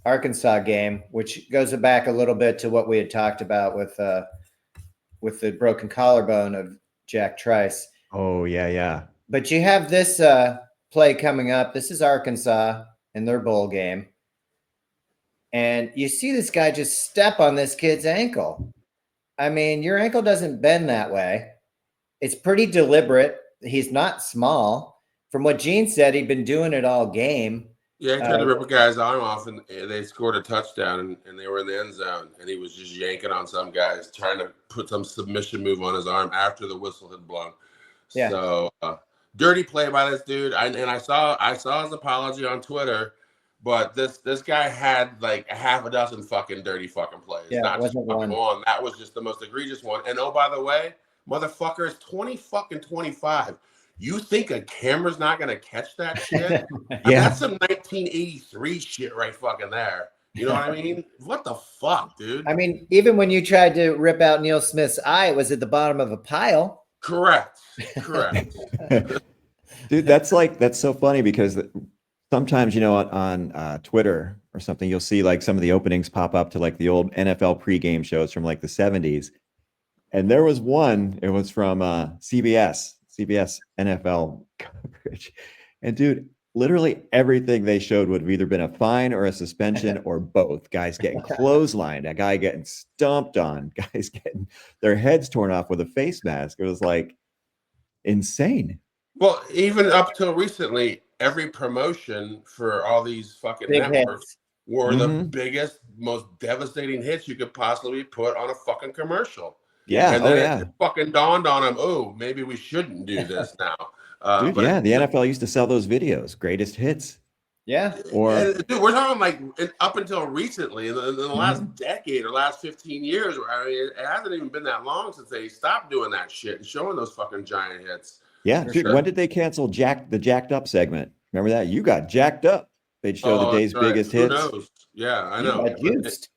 Arkansas game, which goes back a little bit to what we had talked about with the broken collarbone of Jack Trice. Oh, yeah. But you have this play coming up. This is Arkansas in their bowl game. And you see this guy just step on this kid's ankle. I mean, your ankle doesn't bend that way. It's pretty deliberate. He's not small. From what Gene said, he'd been doing it all game. Yeah, he tried to rip a guy's arm off, and they scored a touchdown, and they were in the end zone, and he was just yanking on some guys, trying to put some submission move on his arm after the whistle had blown. Yeah. So dirty play by this dude. I saw his apology on Twitter, but this guy had like a half a dozen fucking dirty fucking plays. Yeah, not just fucking one. That was just the most egregious one. And oh, by the way, motherfucker is 25. You think a camera's not going to catch that shit? Yeah. That's some 1983 shit right fucking there. You know what I mean? What the fuck, dude? I mean, even when you tried to rip out Neil Smith's eye, it was at the bottom of a pile. Correct. Dude, that's so funny because sometimes, on Twitter or something, you'll see like some of the openings pop up to like the old NFL pregame shows from like the 70s. And there was one, it was from CBS NFL coverage. And dude, literally everything they showed would have either been a fine or a suspension or both. Guys getting clotheslined, a guy getting stomped on, guys getting their heads torn off with a face mask. It was like insane. Well, even up till recently, every promotion for all these fucking Big networks hits. were the Mhm. biggest, most devastating hits you could possibly put on a fucking commercial. Yeah. And Oh then yeah. it fucking dawned on them, oh, maybe we shouldn't do this now. Dude, But yeah, the NFL used to sell those videos, greatest hits. Yeah. Or dude, we're talking like up until recently, in the last Mhm. decade or last 15 years. I mean, it hasn't even been that long since they stopped doing that shit and showing those fucking giant hits. yeah, For dude, sure. when did they cancel the jacked up segment? Remember that? You got jacked up. They'd show the Oh, day's that's right. biggest Who hits. knows? Yeah, I You know. got used.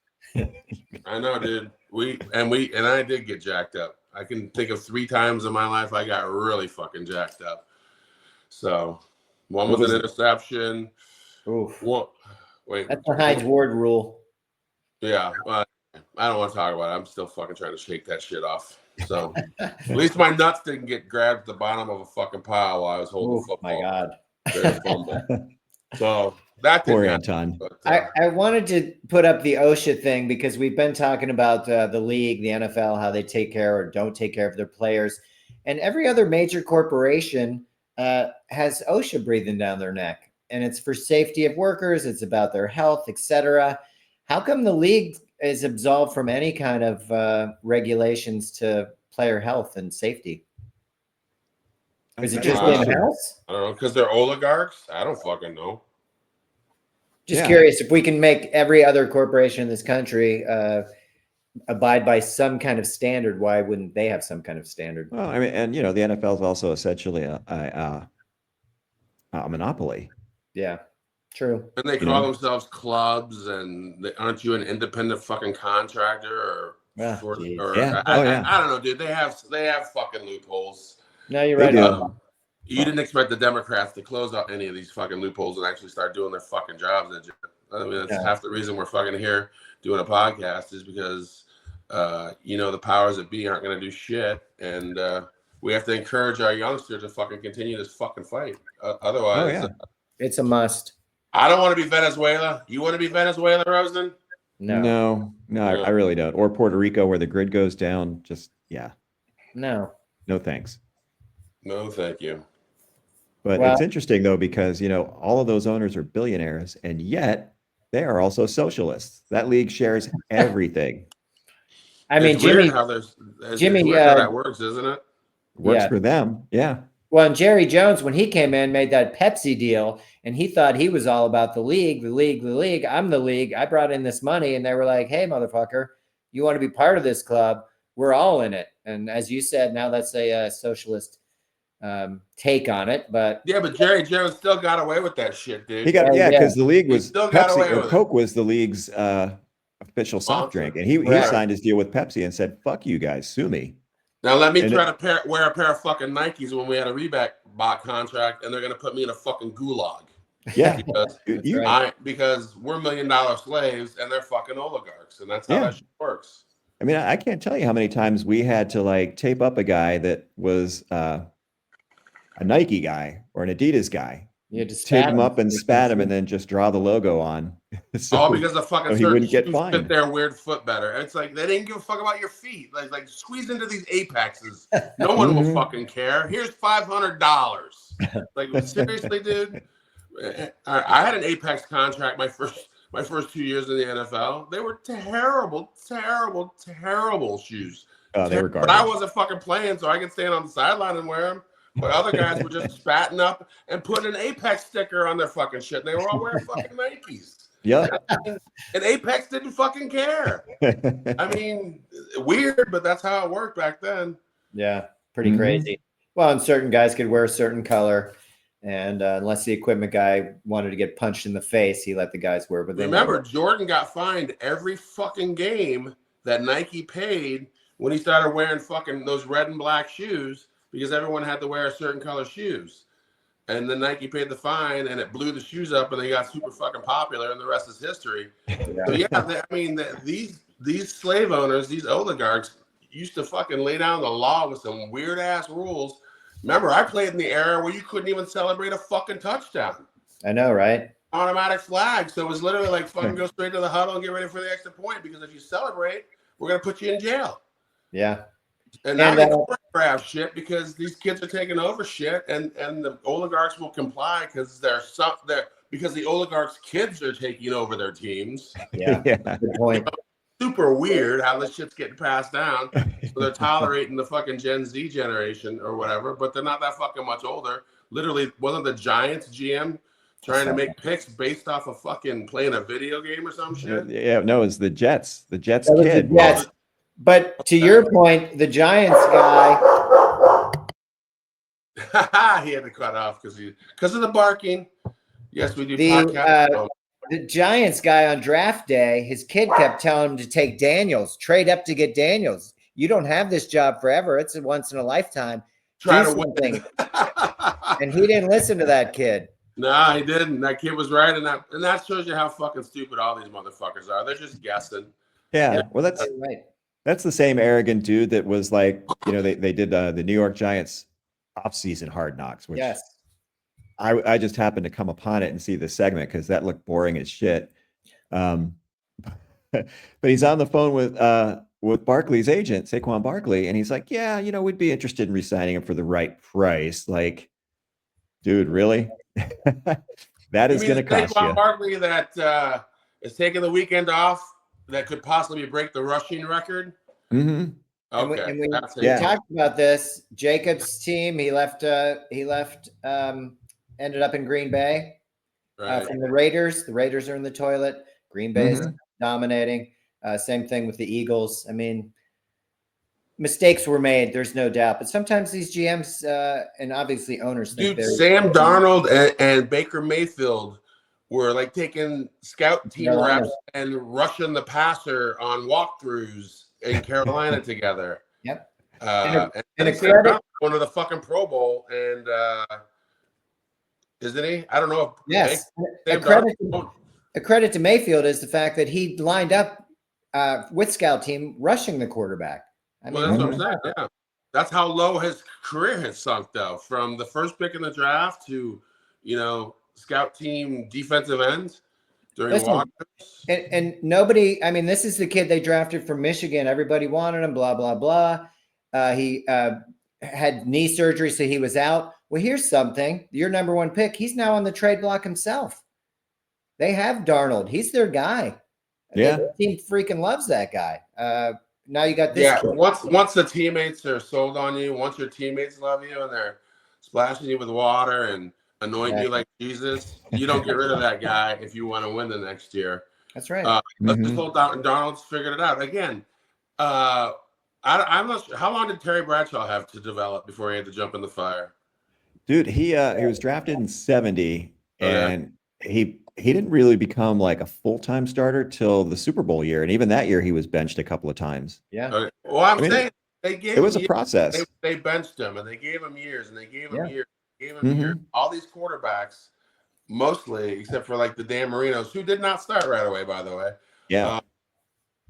I know, dude. And I did get jacked up. I can think of 3 times in my life I got really fucking jacked up. So one What was was an it? interception. Oof. Wait. That's the Hyde Ward rule. Yeah. I don't want to talk about it. I'm still fucking trying to shake that shit off. So at least my nuts didn't get grabbed at the bottom of a fucking pile while I was holding Oof, the my football. God. During a fumble. So that Poor didn't happen. Anton. But, I wanted to put up the OSHA thing because we've been talking about the league, the NFL, how they take care or don't take care of their players. And every other major corporation has OSHA breathing down their neck. And it's for safety of workers. It's about their health, etc. How come the league is absolved from any kind of regulations to player health and safety? Is it just in-house? I don't know, because they're oligarchs. I don't fucking know. Just Yeah. curious if we can make every other corporation in this country abide by some kind of standard. Why wouldn't they have some kind of standard? Well, I mean, and the NFL is also essentially a monopoly. Yeah, true. And they You call know? themselves clubs, and aren't you an independent fucking contractor or? Ah, or geez. Yeah. Oh, yeah. I don't know, dude. They have fucking loopholes. No, you're They right. do. about You didn't expect the Democrats to close out any of these fucking loopholes and actually start doing their fucking jobs, did you? I mean, that's Yeah. half the reason we're fucking here doing a podcast is because, the powers that be aren't going to do shit. And we have to encourage our youngsters to fucking continue this fucking fight. Otherwise, Oh, yeah. It's a must. I don't want to be Venezuela. You want to be Venezuela, Rosen? No, No, I really don't. Or Puerto Rico, where the grid goes down. Just no. no thanks. No, thank you. But Well- it's interesting though, because all of those owners are billionaires, and yet they are also socialists. That league shares everything. I mean, It's weird Jimmy. how there's it's Jimmy, weird how that works, isn't it? Works Yeah. for them. Yeah. Well, and Jerry Jones, when he came in, made that Pepsi deal, and he thought he was all about the league, the league, the league. I'm the league. I brought in this money, and they were like, "Hey, motherfucker, you want to be part of this club? We're all in it." And as you said, now that's a socialist take on it. But Yeah, but Jerry Jones still got away with that shit, dude. He got Oh, yeah. because the league He was still got away Pepsi or with it. Coke was the league's official soft Sponsor. drink, and he Right. signed his deal with Pepsi and said, "Fuck you guys, sue me." Now let me And try to wear a pair of fucking Nikes when we had a Reebok contract, and they're gonna put me in a fucking gulag Yeah, because you, right. because we're $1 million slaves and they're fucking oligarchs, and that's how Yeah. that shit works. I mean, I can't tell you how many times we had to tape up a guy that was a Nike guy or an Adidas guy, you had to tape spat him up and him. spat him, and then just draw the logo on. So- All because the fucking so he certain wouldn't get shoes fined. fit their weird foot better. It's like they didn't give a fuck about your feet. Like squeeze into these apexes. No one will Mhm. fucking care. Here's $500. Like seriously, dude. I had an Apex contract my first 2 years in the NFL. They were terrible, terrible, terrible shoes. Oh, they were But I garbage. wasn't fucking playing, so I could stand on the sideline and wear them. But other guys were just spatting up and putting an Apex sticker on their fucking shit. They were all wearing fucking Nikes. Yep. And Apex didn't fucking care. I mean, weird, but that's how it worked back then. Yeah, pretty Mhm. crazy. Well, and certain guys could wear a certain color, and unless the equipment guy wanted to get punched in the face, he let the guys wear. But they Remember, Jordan got fined every fucking game that Nike paid when he started wearing fucking those red and black shoes because everyone had to wear a certain color shoes. And then Nike paid the fine, and it blew the shoes up, and they got super fucking popular, and the rest is history. So yeah, these slave owners, these oligarchs, used to fucking lay down the law with some weird ass rules. Remember, I played in the era where you couldn't even celebrate a fucking touchdown. I know, right? Automatic flag. So it was literally like fucking go straight to the huddle and get ready for the extra point, because if you celebrate, we're gonna put you in jail. Yeah. And now they choreograph shit because these kids are taking over shit, and the oligarchs will comply because because the oligarchs' kids are taking over their teams. Yeah. Good point. Super weird how this shit's getting passed down. So they're tolerating the fucking Gen Z generation or whatever, but they're not that fucking much older. Literally, wasn't the Giants GM trying to make picks based off of fucking playing a video game or some shit? Yeah, no, it's the Jets. The Jets That was kid. the Jets. But to your point, the Giants guy, he had to cut off because of the barking. Yes, we do podcast. the Giants guy on draft day, his kid kept telling him to take Daniels, trade up to get Daniels. You don't have this job forever. It's a once in a lifetime. Try Do to win. something. And he didn't listen to that kid. No, he didn't. That kid was right, and that shows you how fucking stupid all these motherfuckers are. They're just guessing. Yeah, well, that's right. That's the same arrogant dude that was like, they did the New York Giants off-season Hard Knocks, which Yes. I just happened to come upon it and see the segment because that looked boring as shit. But he's on the phone with Barkley's agent, Saquon Barkley, and he's like, yeah, we'd be interested in re-signing him for the right price. Like, dude, really? That is going to cost you. Saquon Barkley that is taking the weekend off that could possibly break the rushing record. Mm-hmm. Okay, and we talked about this. Jacobs' team, he left. Ended up in Green Bay from the Raiders. The Raiders are in the toilet. Green Bay is dominating. Same thing with the Eagles. I mean, mistakes were made. There's no doubt. But sometimes these GMs and obviously owners think Sam Darnold and Baker Mayfield were like taking scout team reps and rushing the passer on walkthroughs in Carolina together. Yep. And Sam one of the fucking Pro Bowl, and isn't he? I don't know. Yes. A credit to Mayfield is the fact that he lined up with scout team rushing the quarterback. I mean, that's what I'm saying. Yeah. That's how low his career has sunk, though, from the first pick in the draft to, scout team defensive ends during walkthroughs. And nobody, I mean, this is the kid they drafted from Michigan. Everybody wanted him, blah, blah, blah. He had knee surgery, so he was out. Well, here's something. Your number one pick, he's now on the trade block himself. They have Darnold. He's their guy. Yeah. The team freaking loves that guy. Now you got this. Yeah, once the teammates are sold on you, once your teammates love you and they're splashing you with water and anointing you like Jesus, you don't get rid of that guy if you want to win the next year. That's right. Let's just hold down. Darnold's figured it out. Again, I'm not sure. How long did Terry Bradshaw have to develop before he had to jump in the fire? Dude, he was drafted in 70, and he didn't really become like a full-time starter till the Super Bowl year, and even that year he was benched a couple of times. Yeah. Okay. Well, I'm saying it was a process. They benched him, and they gave him years, and they gave him years, years. All these quarterbacks, mostly except for like the Dan Marinos, who did not start right away, by the way. Yeah.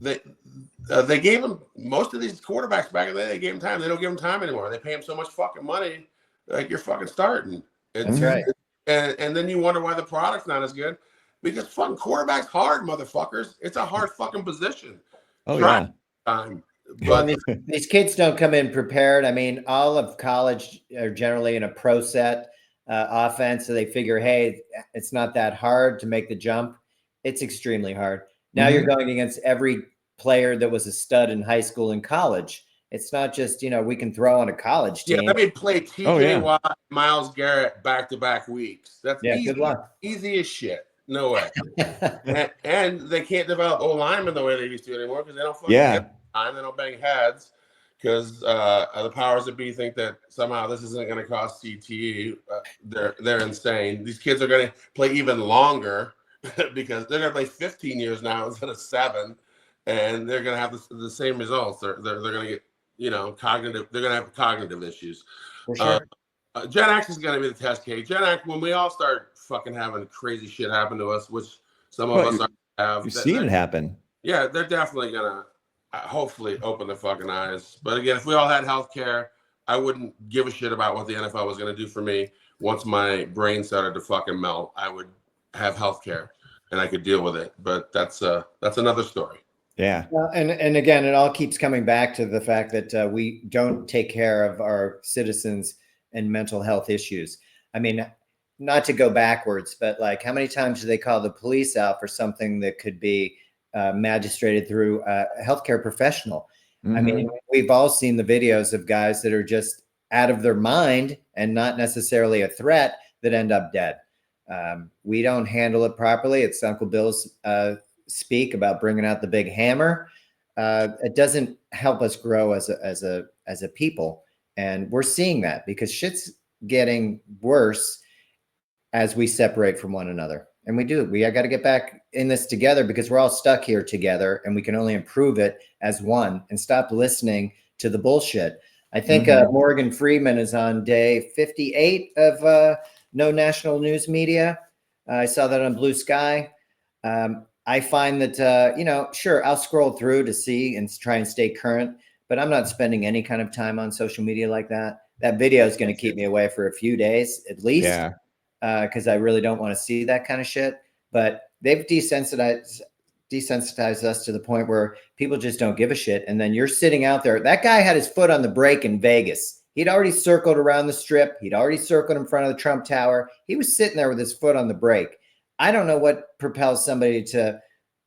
They gave him, most of these quarterbacks back in the day, they gave him time. They don't give him time anymore. They pay him so much fucking money, like you're fucking starting. That's right. And then you wonder why the product's not as good, because fucking quarterback's hard, motherfuckers. It's a hard fucking position. Oh, yeah. Time. But these kids don't come in prepared. I mean, all of college are generally in a pro set offense, so they figure, hey, it's not that hard to make the jump. It's extremely hard. Now you're going against every player that was a stud in high school and college. It's not just, we can throw on a college team. Yeah, let me play TJ Watt, Myles Garrett back-to-back weeks. That's easy, good luck. Easy as shit. No way. and they can't develop O-linemen the way they used to anymore because they don't fucking get time. They don't bang heads because the powers that be think that somehow this isn't going to cost CTE. They're insane. These kids are going to play even longer because they're going to play 15 years now instead of 7, and they're going to have the same results. They're going to get cognitive. They're going to have cognitive issues. For sure. Gen X is going to be the test case. Gen X, when we all start fucking having crazy shit happen to us, which some of us have. You've seen it happen. Yeah, they're definitely going to hopefully open their fucking eyes. But again, if we all had health care, I wouldn't give a shit about what the NFL was going to do for me. Once my brain started to fucking melt, I would have health care and I could deal with it. But that's another story. Yeah. Well, and again, it all keeps coming back to the fact that we don't take care of our citizens and mental health issues. I mean, not to go backwards, but like, how many times do they call the police out for something that could be magistrated through a healthcare professional? I mean, we've all seen the videos of guys that are just out of their mind and not necessarily a threat that end up dead. We don't handle it properly. It's Uncle Bill's speak about bringing out the big hammer. It doesn't help us grow as a people, and we're seeing that because shit's getting worse as we separate from one another. And we got to get back in this together because we're all stuck here together, and we can only improve it as one and stop listening to the bullshit. I think Morgan Freeman is on day 58 of No National News Media. I saw that on Blue Sky. I find that, sure, I'll scroll through to see and try and stay current, but I'm not spending any kind of time on social media like that. That video is going to keep me away for a few days at least. Yeah. Because I really don't want to see that kind of shit. But they've desensitized us to the point where people just don't give a shit. And then you're sitting out there. That guy had his foot on the brake in Vegas. He'd already circled around the strip. He'd already circled in front of the Trump Tower. He was sitting there with his foot on the brake. I don't know what propels somebody to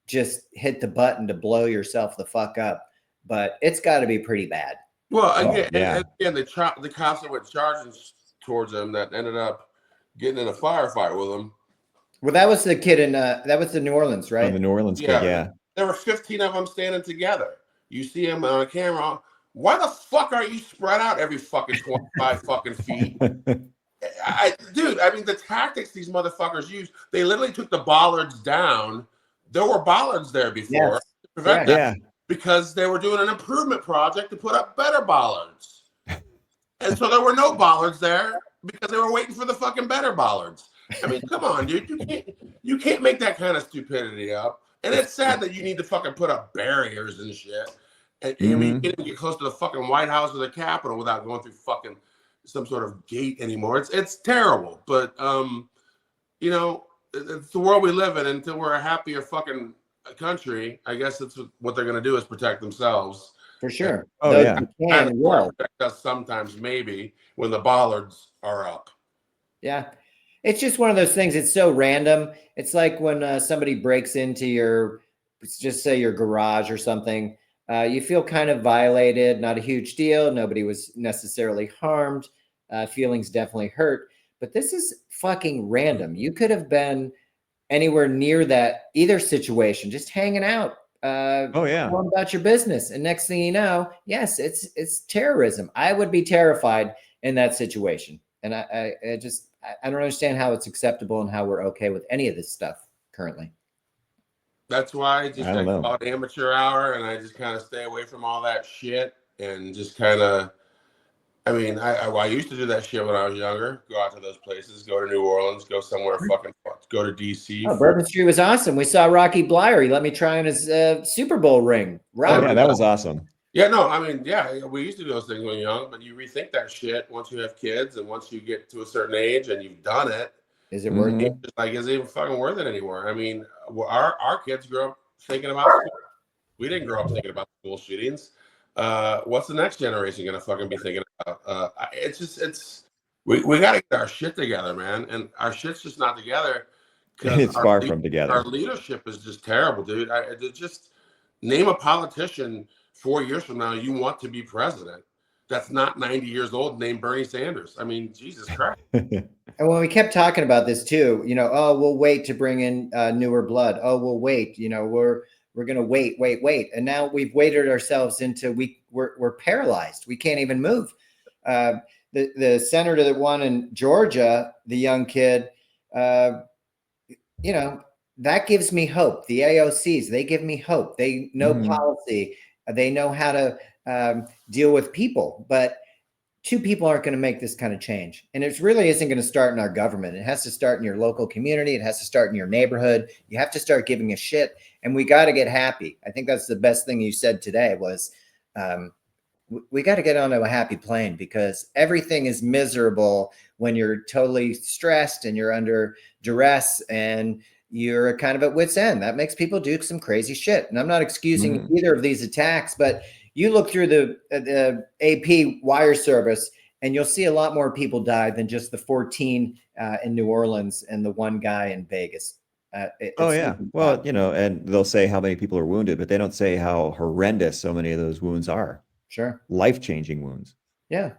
just hit the button to blow yourself the fuck up, but it's got to be pretty bad. Well, again, the cops that went charging towards him that ended up getting in a firefight with him. Well, that was the kid that was the New Orleans, right? Oh, the New Orleans kid, yeah. There were 15 of them standing together. You see them on a camera. Why the fuck are you spread out every fucking 25 fucking feet? Dude, I mean, the tactics these motherfuckers use, they literally took the bollards down. There were bollards there before to prevent that because they were doing an improvement project to put up better bollards. And so there were no bollards there because they were waiting for the fucking better bollards. I mean, come on, dude. You can't make that kind of stupidity up. And it's sad that you need to fucking put up barriers and shit. And I mean, you can't even get close to the fucking White House or the Capitol without going through fucking some sort of gate anymore. It's terrible. But it's the world we live in. Until we're a happier fucking country, I guess that's what they're gonna do is protect themselves. For sure. Protect us sometimes, maybe when the bollards are up. Yeah. It's just one of those things. It's so random. It's like when somebody breaks into your garage or something. You feel kind of violated, not a huge deal. Nobody was necessarily harmed. Feelings definitely hurt. But this is fucking random. You could have been anywhere near that either situation, just hanging out. Going about your business. And next thing you know, yes, it's terrorism. I would be terrified in that situation. And I don't understand how it's acceptable and how we're okay with any of this stuff currently. That's why I call it amateur hour, and I just kind of stay away from all that shit and just kind of. I mean, I used to do that shit when I was younger. Go out to those places, go to New Orleans, go somewhere fucking, go to DC. Oh, Bourbon Street was awesome. We saw Rocky Blyer. He let me try on his Super Bowl ring. Right. Yeah, that was awesome. Yeah, no, I mean, yeah, we used to do those things when you're young, but you rethink that shit once you have kids and once you get to a certain age and you've done it. Is it worth it? Like, is it even fucking worth it anymore? I mean, our kids grew up thinking about school. We didn't grow up thinking about school shootings. What's the next generation gonna fucking be thinking about? We gotta get our shit together, man, and our shit's just not together. It's far from together. Our leadership is just terrible, dude. Just name a politician 4 years from now you want to be president that's not 90 years old named Bernie Sanders. I mean, Jesus Christ. And when we kept talking about this too, we'll wait to bring in newer blood. Oh, we'll wait. We're going to wait. And now we've waited ourselves into we're paralyzed. We can't even move. The senator that won in Georgia, the young kid, that gives me hope. The AOCs, they give me hope. They know policy. They know how to deal with people. But two people aren't going to make this kind of change. And it really isn't going to start in our government. It has to start in your local community. It has to start in your neighborhood. You have to start giving a shit. And we got to get happy. I think that's the best thing you said today was we got to get onto a happy plane, because everything is miserable when you're totally stressed and you're under duress and you're kind of at wit's end. That makes people do some crazy shit. And I'm not excusing either of these attacks, but you look through the AP wire service and you'll see a lot more people die than just the 14 in New Orleans and the one guy in Vegas. Oh yeah. Well, you know, and they'll say how many people are wounded, but they don't say how horrendous so many of those wounds are. Sure. Life-changing wounds. Yeah.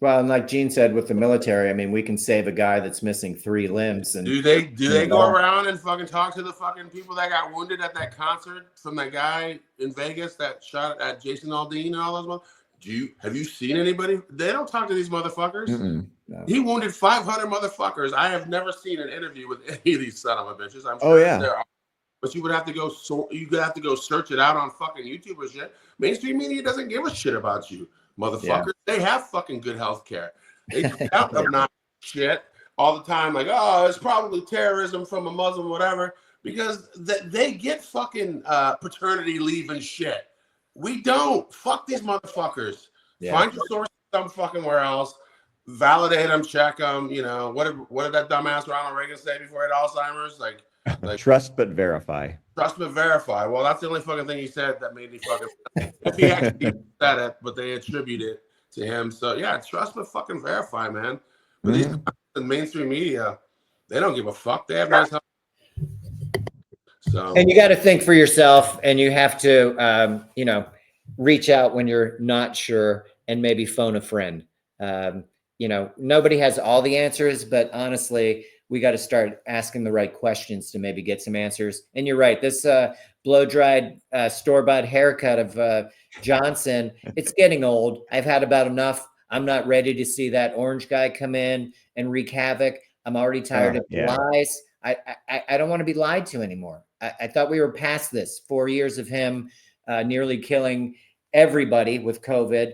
Well, and like Gene said, with the military, I mean, we can save a guy that's missing 3 limbs. And do they go around and fucking talk to the fucking people that got wounded at that concert from that guy in Vegas that shot at Jason Aldean and all those? Have you seen anybody? They don't talk to these motherfuckers. No. He wounded 500 motherfuckers. I have never seen an interview with any of these son of a bitches. I'm Oh sure yeah. there are, but you would have to go. You could have to go search it out on fucking YouTube or shit. Mainstream media doesn't give a shit about you, motherfuckers. They have fucking good health care. They do out obnoxious shit all the time, like, oh, it's probably terrorism from a Muslim, whatever, because they get fucking paternity leave and shit. We don't. Fuck these motherfuckers. Yeah. Find your source some fucking where else. Validate them, check them. You know, what did that dumbass Ronald Reagan say before he had Alzheimer's? Like Trust but verify. Trust but verify. Well, that's the only fucking thing he said that made me fucking. If he actually said it, but they attribute it to him. So yeah, trust but fucking verify, man. But these mainstream media, they don't give a fuck. They have nice health. So and you got to think for yourself, and you have to, you know, reach out when you're not sure, and maybe phone a friend. You know, nobody has all the answers, but honestly, we got to start asking the right questions to maybe get some answers. And you're right. This blow-dried store-bought haircut of Johnson, it's getting old. I've had about enough. I'm not ready to see that orange guy come in and wreak havoc. I'm already tired of lies. I don't want to be lied to anymore. I thought we were past this. 4 years of him nearly killing everybody with COVID.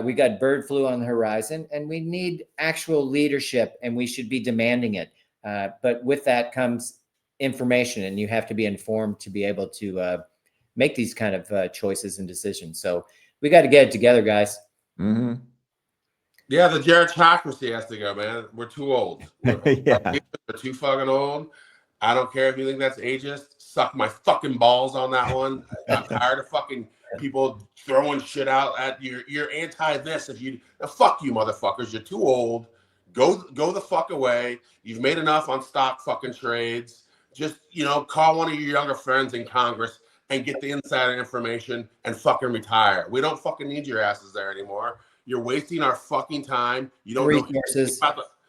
We got bird flu on the horizon, and we need actual leadership, and we should be demanding it. But with that comes information, and you have to be informed to be able to make these kind of choices and decisions. So we got to get it together, guys. yeah, the gerontocracy has to go, man. We're too old. We're too fucking old. I don't care if you think that's ageist. Suck my fucking balls on that one. I'm tired of fucking people throwing shit out at you. You're anti this. If you fuck you, motherfuckers. You're too old. Go the fuck away. You've made enough on stock fucking trades. Just, you know, call one of your younger friends in Congress and get the insider information and fucking retire. We don't fucking need your asses there anymore. You're wasting our fucking time. You don't know resources.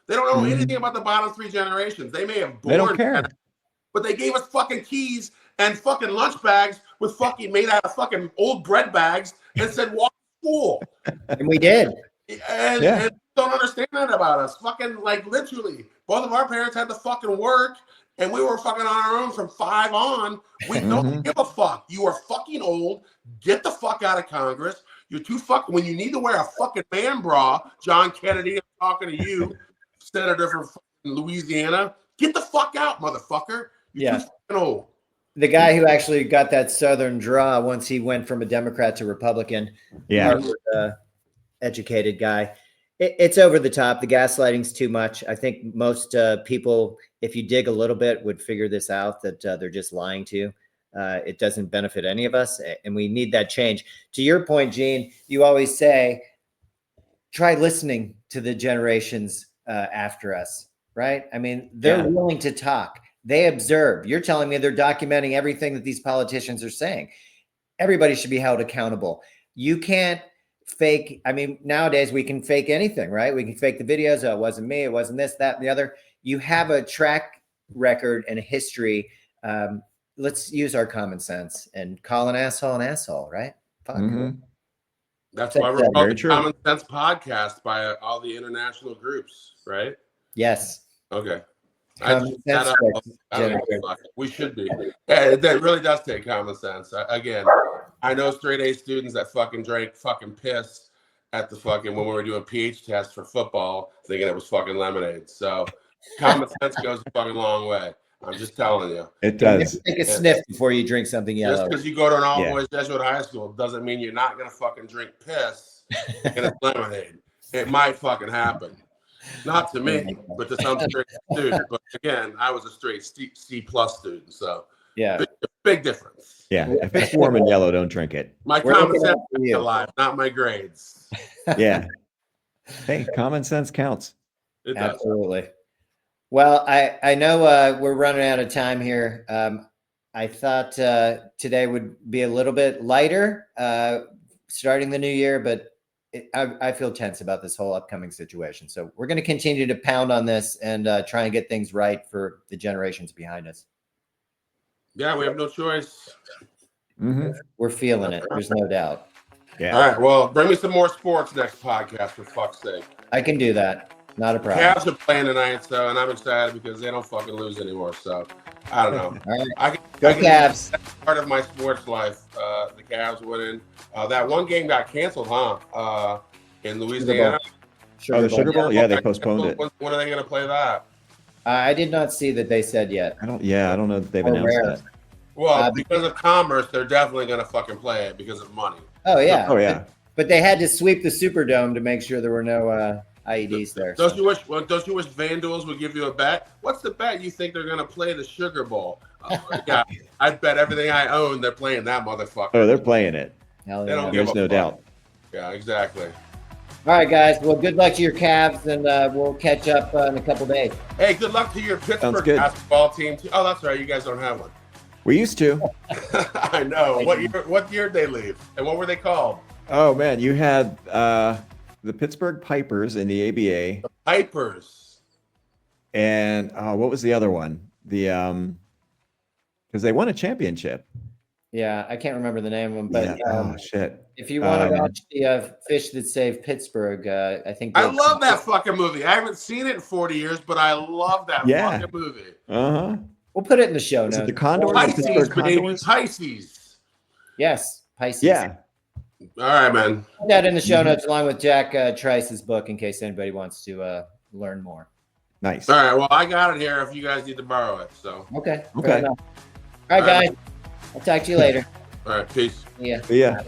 they don't know anything about the bottom 3 generations. They may have born, They don't care. but they gave us fucking keys and fucking lunch bags with fucking made out of fucking old bread bags and said walk to school. And we did. And don't understand that about us. Fucking like literally, both of our parents had to fucking work, and we were fucking on our own from 5 on. We don't give a fuck. You are fucking old. Get the fuck out of Congress. You're too fucking. When you need to wear a fucking man bra, John Kennedy, I'm talking to you, senator from Louisiana. Get the fuck out, motherfucker. You're too fucking old. The guy who actually got that Southern draw once he went from a Democrat to Republican. Harvard, educated guy. It's over the top. The gaslighting's too much. I think most people, if you dig a little bit, would figure this out, that they're just lying to you. It doesn't benefit any of us, and we need that change. To your point, Gene, you always say, try listening to the generations after us, right? I mean, they're willing to talk. They observe. You're telling me they're documenting everything that these politicians are saying. Everybody should be held accountable. You can't fake. I mean, nowadays we can fake anything, right? We can fake the videos. Oh, it wasn't me. It wasn't this, that, and the other. You have a track record and a history. Let's use our common sense and call an asshole, right? Fuck. That's why we're called the Common Sense Podcast by all the international groups, right? Yes. Okay. We should be. Yeah, that really does take common sense. Again, I know straight A students that fucking drank fucking piss at the fucking when we were doing pH tests for football, thinking it was fucking lemonade. So common sense goes a fucking long way. I'm just telling you. It does. Take a sniff before you drink something Just yellow. because you go to an all-boys Jesuit high school doesn't mean you're not gonna fucking drink piss in a lemonade. It might fucking happen. Not to me, but to some straight student. But again, I was a straight C plus student, so Yeah. big difference. Yeah. If it's warm and yellow, don't drink it. My We're common looking sense out for is you. alive, not my grades. Yeah. Hey, common sense counts. It does. Absolutely. Well, I know we're running out of time here. I thought today would be a little bit lighter, starting the new year, but I feel tense about this whole upcoming situation. So we're going to continue to pound on this and try and get things right for the generations behind us. Yeah, we have no choice. Mm-hmm. We're feeling it. There's no doubt. Yeah. All right, well, bring me some more sports next podcast, for fuck's sake. I can do that. Not a problem. Cavs are playing tonight, so and I'm excited because they don't fucking lose anymore. So I don't know. All right. I can, Go I can Cavs. That's part of my sports life. The Cavs winning. That one game got canceled, huh? In Louisiana. Oh, the Sugar Bowl? Yeah, they postponed it. When are they going to play that? I did not see that they said yet. I don't know that they've Or announced where. that. Well, because of commerce, they're definitely going to fucking play it because of money. Oh yeah. Oh yeah. But they had to sweep the Superdome to make sure there were no IEDs there. Don't you wish Vandals would give you a bet? What's the bet you think they're going to play the Sugar Bowl? Yeah, I bet everything I own they're playing that motherfucker. Oh, they're playing it. Hell They yeah. don't give There's a no fuck. doubt. Yeah, exactly. All right, guys. Well, good luck to your Cavs, and we'll catch up in a couple days. Hey, good luck to your Pittsburgh good. basketball team too. Oh, that's right. You guys don't have one. We used to. I know. What year did they leave? And what were they called? Oh man, you had the Pittsburgh Pipers in the ABA, Pipers. and what was the other one? The because they won a championship. Yeah, I can't remember the name of them, but Yeah. Oh shit. if you want to Um, watch the Fish That Saved Pittsburgh, I think I love that fucking movie. I haven't seen it in 40 years, but I love that Yeah. fucking movie. Uh-huh. We'll put it in the show Is notes. it the Condors? Pisces, Pittsburgh baby. Condors? Pisces. Yes, Pisces. Yeah. All right, man. Put that in the show Mhm. notes along with Jack Trice's book in case anybody wants to learn more. Nice. All right. Well, I got it here if you guys need to borrow it. So, Okay. Okay. Fair enough. All right, guys. I'll talk to you later. all right. Peace. Yeah. Yeah.